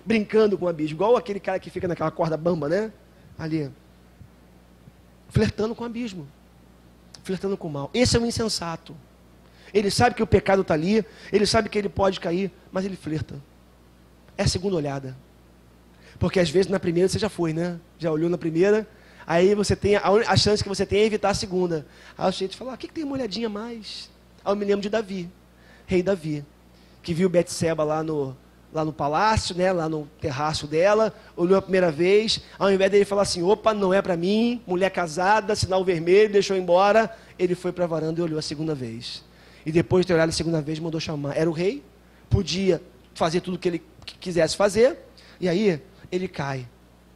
brincando com o abismo, igual aquele cara que fica naquela corda bamba, né? Ali, flertando com o abismo, flertando com o mal. Esse é o insensato. Ele sabe que o pecado está ali, ele sabe que ele pode cair, mas ele flerta. É a segunda olhada. Porque às vezes na primeira você já foi, né? Já olhou na primeira, aí você tem, a chance que você tem é evitar a segunda. Aí o sujeito fala, o que tem uma olhadinha a mais? Aí eu me lembro de Davi, rei Davi, que viu Betseba lá no palácio, né? Lá no terraço dela, olhou a primeira vez, ao invés dele falar assim, opa, não é para mim, mulher casada, sinal vermelho, deixou embora, ele foi para a varanda e olhou a segunda vez. E depois de ter olhado a segunda vez, mandou chamar. Era o rei, podia fazer tudo o que ele quisesse fazer, e aí ele cai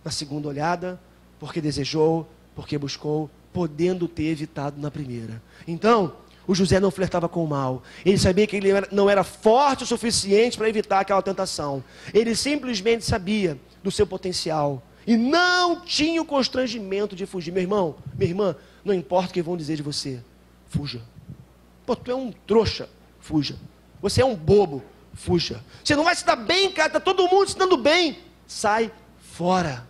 na segunda olhada, porque desejou, porque buscou, podendo ter evitado na primeira. Então, o José não flertava com o mal. Ele sabia que ele não era forte o suficiente para evitar aquela tentação. Ele simplesmente sabia do seu potencial e não tinha o constrangimento de fugir. Meu irmão, minha irmã, não importa o que vão dizer de você, fuja. Pô, tu é um trouxa, fuja. Você é um bobo, fuja. Você não vai se dar bem, cara, está todo mundo se dando bem. Sai fora.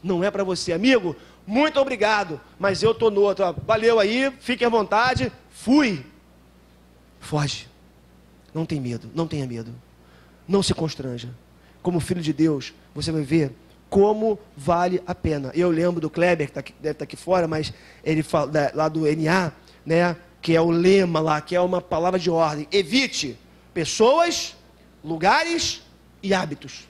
Não é para você, amigo. Muito obrigado, mas eu estou no outro. Valeu aí, fique à vontade. Fui. Foge. Não tem medo, não tenha medo. Não se constranja. Como filho de Deus, você vai ver como vale a pena. Eu lembro do Kleber, que deve estar aqui fora, mas ele fala lá do NA, né? Que é o lema lá, que é uma palavra de ordem. Evite pessoas, lugares e hábitos.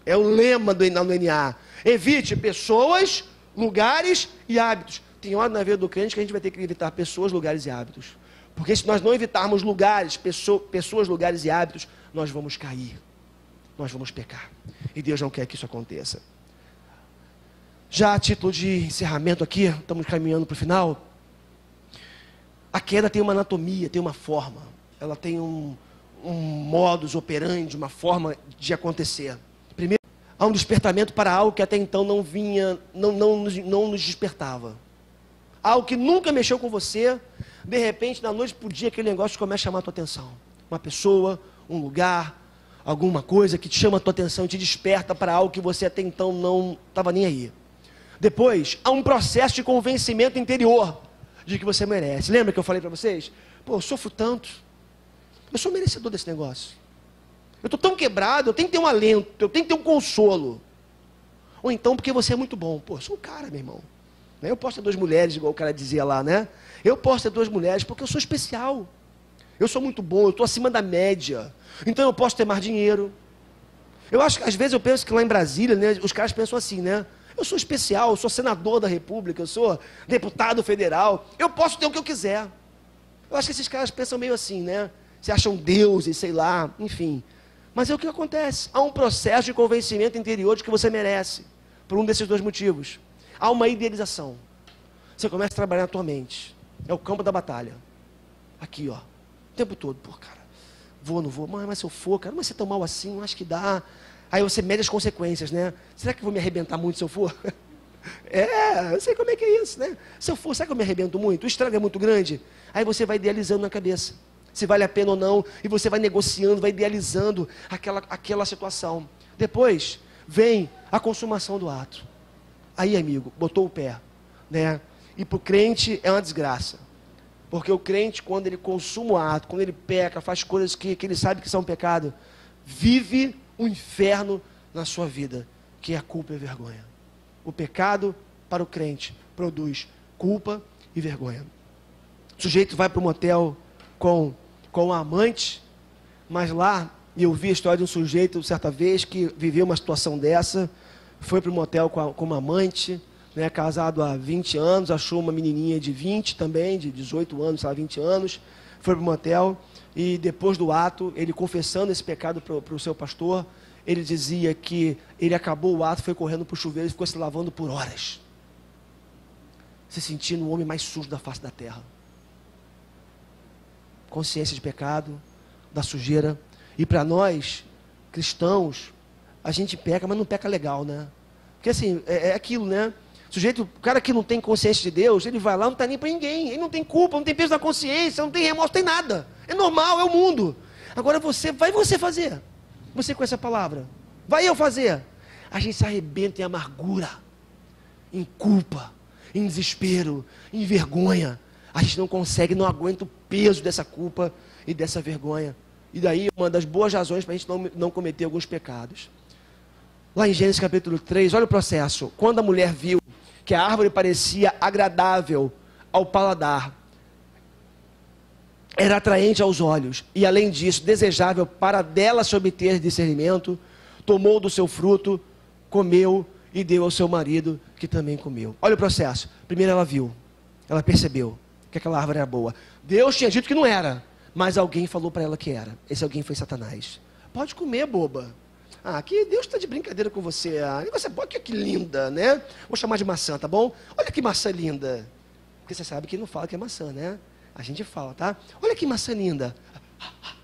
É o lema do NA. Evite pessoas, lugares e hábitos. Tem hora na vida do crente que a gente vai ter que evitar pessoas, lugares e hábitos. Porque se nós não evitarmos lugares, pessoas, lugares e hábitos, nós vamos cair. Nós vamos pecar. E Deus não quer que isso aconteça. Já a título de encerramento aqui, estamos caminhando para o final. A queda tem uma anatomia, tem uma forma. Ela tem um modus operandi, uma forma de acontecer. Primeiro, há um despertamento para algo que até então não vinha, não nos despertava. Algo que nunca mexeu com você, de repente, da noite para o dia, aquele negócio começa a chamar a tua atenção. Uma pessoa, um lugar, alguma coisa que te chama a tua atenção e te desperta para algo que você até então não estava nem aí. Depois, há um processo de convencimento interior de que você merece. Lembra que eu falei para vocês? Pô, eu sofro tanto. Eu sou merecedor desse negócio. Eu estou tão quebrado, eu tenho que ter um alento, eu tenho que ter um consolo. Ou então porque você é muito bom. Pô, eu sou um cara, meu irmão. Eu posso ter duas mulheres, igual o cara dizia lá, né? Eu posso ter duas mulheres porque eu sou especial. Eu sou muito bom, eu estou acima da média. Então eu posso ter mais dinheiro. Eu acho que às vezes eu penso que lá em Brasília, né, os caras pensam assim, né? Eu sou especial, eu sou senador da República, eu sou deputado federal. Eu posso ter o que eu quiser. Eu acho que esses caras pensam meio assim, né? Se acham deuses, sei lá, enfim. Mas é o que acontece. Há um processo de convencimento interior de que você merece. Por um desses dois motivos. Há uma idealização. Você começa a trabalhar na tua mente. É o campo da batalha. Aqui, ó. O tempo todo. Pô, cara, vou, não vou. Mas se eu for, cara, não vai ser tão mal assim, não acho que dá. Aí você mede as consequências, né? Será que eu vou me arrebentar muito se eu for? Eu sei como é que é isso, né? Se eu for, será que eu me arrebento muito? O estrago é muito grande? Aí você vai idealizando na cabeça. Se vale a pena ou não. E você vai negociando, vai idealizando aquela situação. Depois, vem a consumação do ato. Aí, amigo, botou o pé, né? E para o crente é uma desgraça. Porque o crente, quando ele consuma o ato, quando ele peca, faz coisas que ele sabe que são pecado, vive um inferno na sua vida, que é a culpa e a vergonha. O pecado, para o crente, produz culpa e vergonha. O sujeito vai para o motel com a amante, mas lá, e eu vi a história de um sujeito, certa vez, que viveu uma situação dessa, foi para o motel com uma amante, né, casado há 20 anos, achou uma menininha de 20 também, de 18 anos, sei lá, 20 anos, foi para o motel, e depois do ato, ele confessando esse pecado para o seu pastor, ele dizia que ele acabou o ato, foi correndo para o chuveiro e ficou se lavando por horas, se sentindo o homem mais sujo da face da terra. Consciência de pecado, da sujeira. E para nós, cristãos, a gente peca, mas não peca legal, né? Porque assim, é aquilo, né? O cara que não tem consciência de Deus, ele vai lá, não está nem para ninguém. Ele não tem culpa, não tem peso na consciência, não tem remorso, não tem nada. É normal, é o mundo. Agora vai você fazer. Você com essa palavra. Vai eu fazer. A gente se arrebenta em amargura, em culpa, em desespero, em vergonha. A gente não consegue, não aguenta o peso dessa culpa e dessa vergonha. E daí uma das boas razões para a gente não cometer alguns pecados. Lá em Gênesis capítulo 3, olha o processo. Quando a mulher viu que a árvore parecia agradável ao paladar, era atraente aos olhos, e além disso, desejável para dela se obter discernimento, tomou do seu fruto, comeu e deu ao seu marido, que também comeu. Olha o processo. Primeiro ela viu, ela percebeu que aquela árvore era boa. Deus tinha dito que não era, mas alguém falou para ela que era. Esse alguém foi Satanás. Pode comer, boba. Ah, aqui Deus está de brincadeira com você. Ah, você pode, que linda, né? Vou chamar de maçã, tá bom? Olha que maçã linda. Porque você sabe que não fala que é maçã, né? A gente fala, tá? Olha que maçã linda.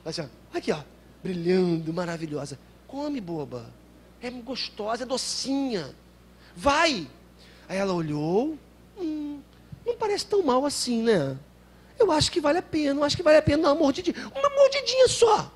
Assim, olha aqui, ó. Brilhando, maravilhosa. Come, boba. É gostosa, é docinha. Vai. Aí ela olhou. Não parece tão mal assim, né? Eu acho que vale a pena. Acho que vale a pena dar uma mordidinha só.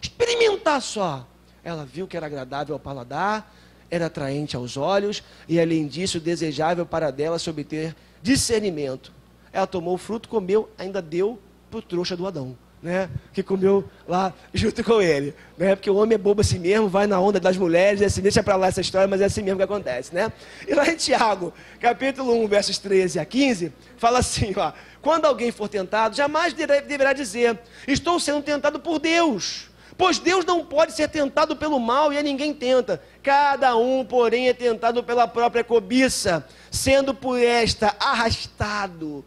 Experimentar só. Ela viu que era agradável ao paladar, era atraente aos olhos, e além disso, desejável para dela se obter discernimento. Ela tomou o fruto, comeu, ainda deu para o trouxa do Adão, né? Que comeu lá junto com ele, né? Porque o homem é bobo assim mesmo, vai na onda das mulheres, é assim, deixa para lá essa história, mas é assim mesmo que acontece, né? E lá em Tiago, capítulo 1, versos 13 a 15, fala assim, ó: quando alguém for tentado, jamais deverá dizer, estou sendo tentado por Deus. Pois Deus não pode ser tentado pelo mal e a ninguém tenta. Cada um, porém, é tentado pela própria cobiça, sendo por esta arrastado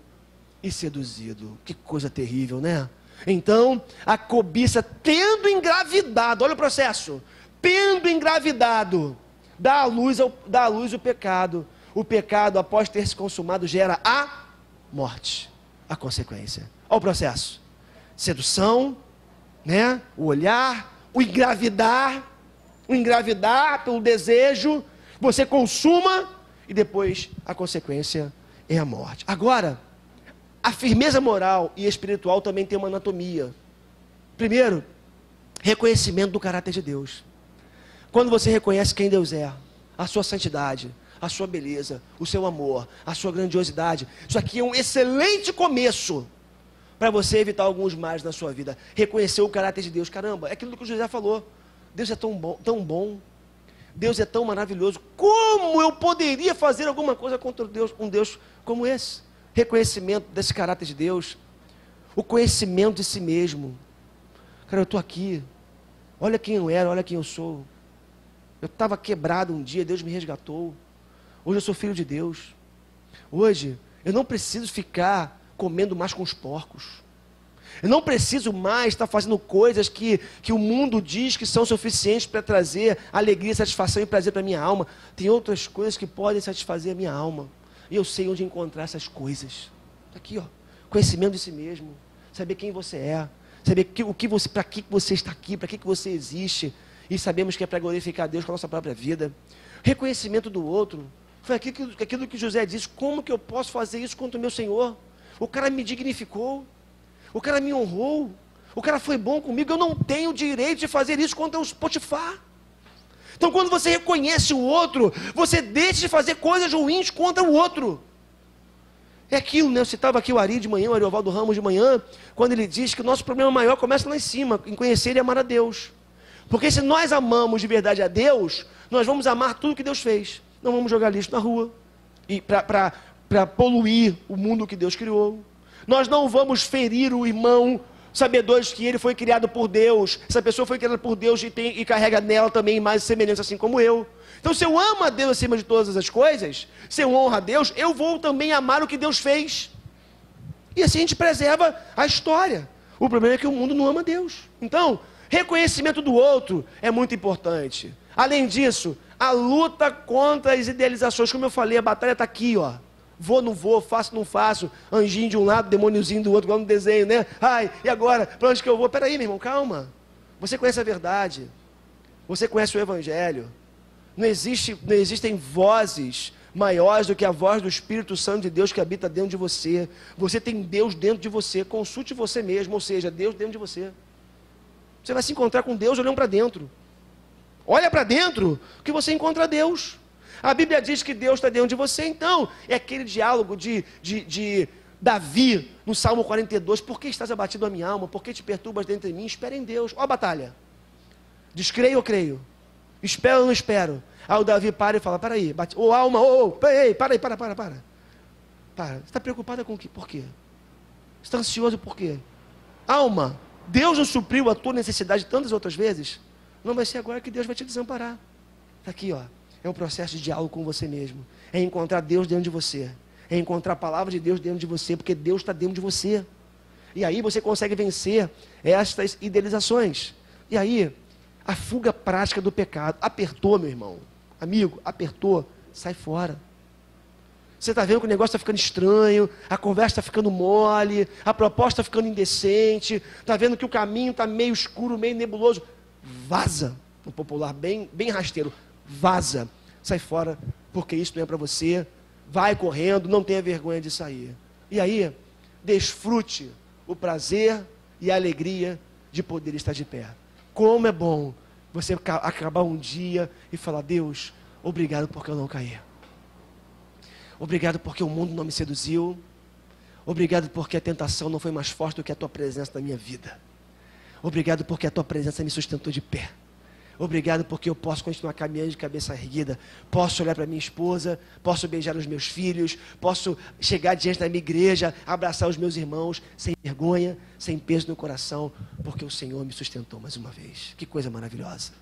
e seduzido. Que coisa terrível, né? Então, a cobiça, tendo engravidado, olha o processo, tendo engravidado, dá à luz o pecado. O pecado, após ter se consumado, gera a morte, a consequência. Olha o processo: sedução, né? O olhar, o engravidar pelo desejo, você consuma e depois a consequência é a morte. Agora, a firmeza moral e espiritual também tem uma anatomia. Primeiro, reconhecimento do caráter de Deus. Quando você reconhece quem Deus é, a sua santidade, a sua beleza, o seu amor, a sua grandiosidade, isso aqui é um excelente começo para você evitar alguns males na sua vida. Reconhecer o caráter de Deus. Caramba, é aquilo que o José falou. Deus é tão bom. Deus é tão maravilhoso. Como eu poderia fazer alguma coisa contra um Deus como esse? Reconhecimento desse caráter de Deus. O conhecimento de si mesmo. Cara, eu estou aqui. Olha quem eu era, olha quem eu sou. Eu estava quebrado um dia, Deus me resgatou. Hoje eu sou filho de Deus. Hoje eu não preciso ficar comendo mais com os porcos. Eu não preciso mais estar fazendo coisas que o mundo diz que são suficientes para trazer alegria, satisfação e prazer para a minha alma. Tem outras coisas que podem satisfazer a minha alma. E eu sei onde encontrar essas coisas. Aqui, ó, conhecimento de si mesmo. Saber quem você é. Saber para que você está aqui, para que você existe. E sabemos que é para glorificar a Deus com a nossa própria vida. Reconhecimento do outro. Foi aquilo que José disse: como que eu posso fazer isso contra o meu Senhor? O cara me dignificou, o cara me honrou, o cara foi bom comigo, eu não tenho direito de fazer isso contra o Potifar. Então, quando você reconhece o outro, você deixa de fazer coisas ruins contra o outro. É aquilo, né? Eu citava aqui o Ari de manhã, o Ariovaldo Ramos de manhã, quando ele diz que o nosso problema maior começa lá em cima, em conhecer e amar a Deus. Porque se nós amamos de verdade a Deus, nós vamos amar tudo que Deus fez. Não vamos jogar lixo na rua, e para poluir o mundo que Deus criou. Nós não vamos ferir o irmão sabedores que ele foi criado por Deus, essa pessoa foi criada por Deus e carrega nela também mais semelhança, assim como eu. Então, se eu amo a Deus acima de todas as coisas, se eu honro a Deus, eu vou também amar o que Deus fez. E assim a gente preserva a história. O problema é que o mundo não ama Deus. Então, reconhecimento do outro é muito importante. Além disso, a luta contra as idealizações, como eu falei, a batalha está aqui, ó. Vou, não vou, faço, não faço, anjinho de um lado, demôniozinho do outro, igual no desenho, né? Ai, e agora? Para onde que eu vou? Peraí, meu irmão, calma. Você conhece a verdade. Você conhece o Evangelho. Não existem vozes maiores do que a voz do Espírito Santo de Deus que habita dentro de você. Você tem Deus dentro de você. Consulte você mesmo, ou seja, Deus dentro de você. Você vai se encontrar com Deus olhando para dentro. Olha para dentro que você encontra Deus. A Bíblia diz que Deus está dentro de você, então é aquele diálogo de Davi no Salmo 42, por que estás abatido a minha alma, por que te perturbas dentro de mim, espera em Deus, ó a batalha, descreio ou creio, espero ou não espero, aí o Davi para e fala, para aí, ô alma, para, você está preocupada com o quê? Por quê? Você está ansioso por quê? Alma, Deus não supriu a tua necessidade tantas outras vezes, não vai ser agora que Deus vai te desamparar, está aqui ó. É um processo de diálogo com você mesmo. É encontrar Deus dentro de você. É encontrar a palavra de Deus dentro de você, porque Deus está dentro de você. E aí você consegue vencer estas idealizações. E aí, a fuga prática do pecado. Apertou, meu irmão. Amigo, apertou. Sai fora. Você está vendo que o negócio está ficando estranho, a conversa está ficando mole, a proposta está ficando indecente, está vendo que o caminho está meio escuro, meio nebuloso. Vaza. No popular, bem rasteiro. Vaza, sai fora, porque isso não é para você, vai correndo, não tenha vergonha de sair. E aí, desfrute o prazer e a alegria de poder estar de pé. Como é bom você acabar um dia e falar, Deus, obrigado porque eu não caí. Obrigado porque o mundo não me seduziu. Obrigado porque a tentação não foi mais forte do que a tua presença na minha vida. Obrigado porque a tua presença me sustentou de pé. Obrigado porque eu posso continuar caminhando de cabeça erguida, posso olhar para minha esposa, posso beijar os meus filhos, posso chegar diante da minha igreja, abraçar os meus irmãos, sem vergonha, sem peso no coração, porque o Senhor me sustentou mais uma vez. Que coisa maravilhosa.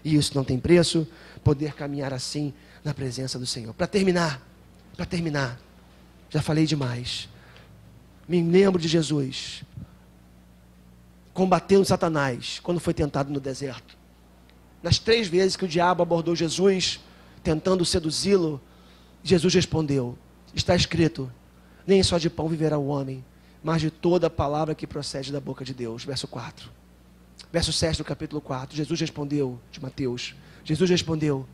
E isso não tem preço, poder caminhar assim na presença do Senhor. Para terminar, já falei demais, me lembro de Jesus, combatendo Satanás, quando foi tentado no deserto. Nas 3 vezes que o diabo abordou Jesus, tentando seduzi-lo, Jesus respondeu, está escrito, nem só de pão viverá o homem, mas de toda a palavra que procede da boca de Deus. Verso 4. Verso 7 do capítulo 4, Jesus respondeu, de Mateus, Jesus respondeu,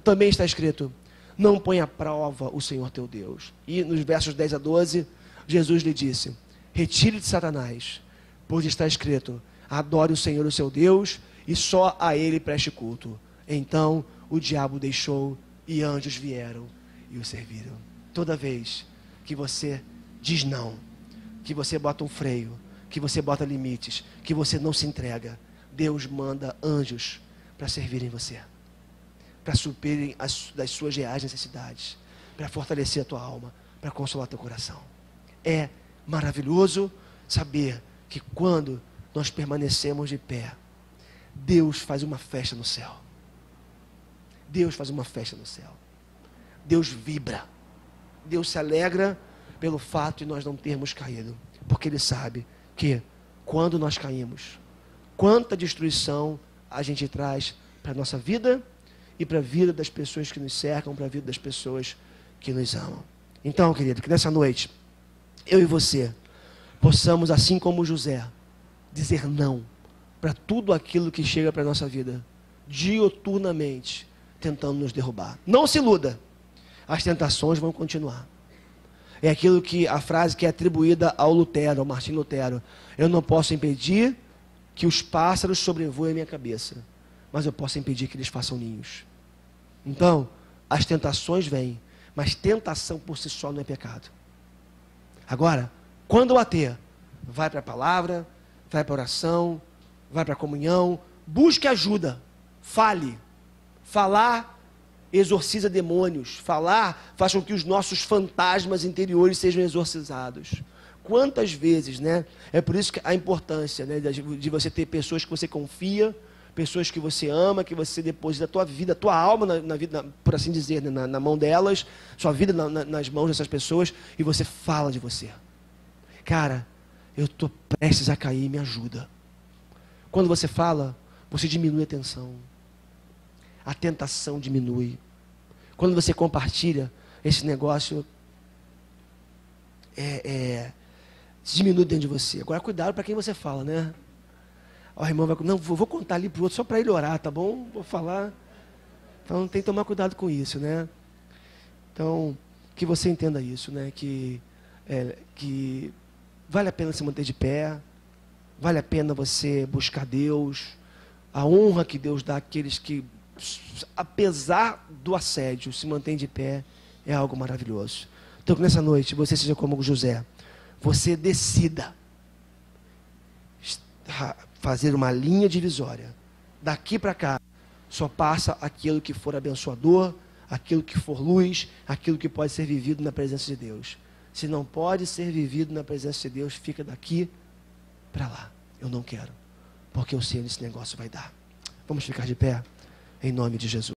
também está escrito, não põe à prova o Senhor teu Deus. E nos versos 10 a 12, Jesus lhe disse, retire de Satanás, pois está escrito, adore o Senhor o seu Deus, e só a ele preste culto. Então o diabo deixou e anjos vieram e o serviram. Toda vez que você diz não, que você bota um freio, que você bota limites, que você não se entrega, Deus manda anjos para servirem você, para suprirem das suas reais necessidades, para fortalecer a tua alma, para consolar teu coração. É maravilhoso saber que quando nós permanecemos de pé, Deus faz uma festa no céu. Deus faz uma festa no céu. Deus vibra. Deus se alegra pelo fato de nós não termos caído. Porque Ele sabe que quando nós caímos, quanta destruição a gente traz para a nossa vida e para a vida das pessoas que nos cercam, para a vida das pessoas que nos amam. Então, querido, que nessa noite, eu e você, possamos, assim como José, dizer não para tudo aquilo que chega para a nossa vida, dioturnamente, tentando nos derrubar. Não se iluda, as tentações vão continuar. É aquilo que, a frase que é atribuída ao Lutero, ao Martim Lutero, eu não posso impedir que os pássaros sobrevoem a minha cabeça, mas eu posso impedir que eles façam ninhos. Então, as tentações vêm, mas tentação por si só não é pecado. Agora, quando o ater, vai para a palavra, vai para a oração, vai para a comunhão, busque ajuda, fale. Falar exorciza demônios, falar faz com que os nossos fantasmas interiores sejam exorcizados. Quantas vezes, né? É por isso que a importância, né, de você ter pessoas que você confia, pessoas que você ama, que você deposita a tua vida, a tua alma na vida, por assim dizer, né, na mão delas, sua vida nas mãos dessas pessoas, e você fala de você. Cara, eu estou prestes a cair, me ajuda. Quando você fala, você diminui a tensão. A tentação diminui. Quando você compartilha, esse negócio diminui dentro de você. Agora, cuidado para quem você fala, né? O irmão vai, não, vou contar ali para o outro só para ele orar, tá bom? Vou falar. Então, tem que tomar cuidado com isso, né? Então, que você entenda isso, né? Que vale a pena se manter de pé, vale a pena você buscar Deus, a honra que Deus dá àqueles que, apesar do assédio, se mantêm de pé, é algo maravilhoso. Então, que nessa noite você seja como José, você decida fazer uma linha divisória. Daqui para cá, só passa aquilo que for abençoador, aquilo que for luz, aquilo que pode ser vivido na presença de Deus. Se não pode ser vivido na presença de Deus, fica daqui para lá. Eu não quero, porque eu sei onde esse negócio vai dar. Vamos ficar de pé, em nome de Jesus.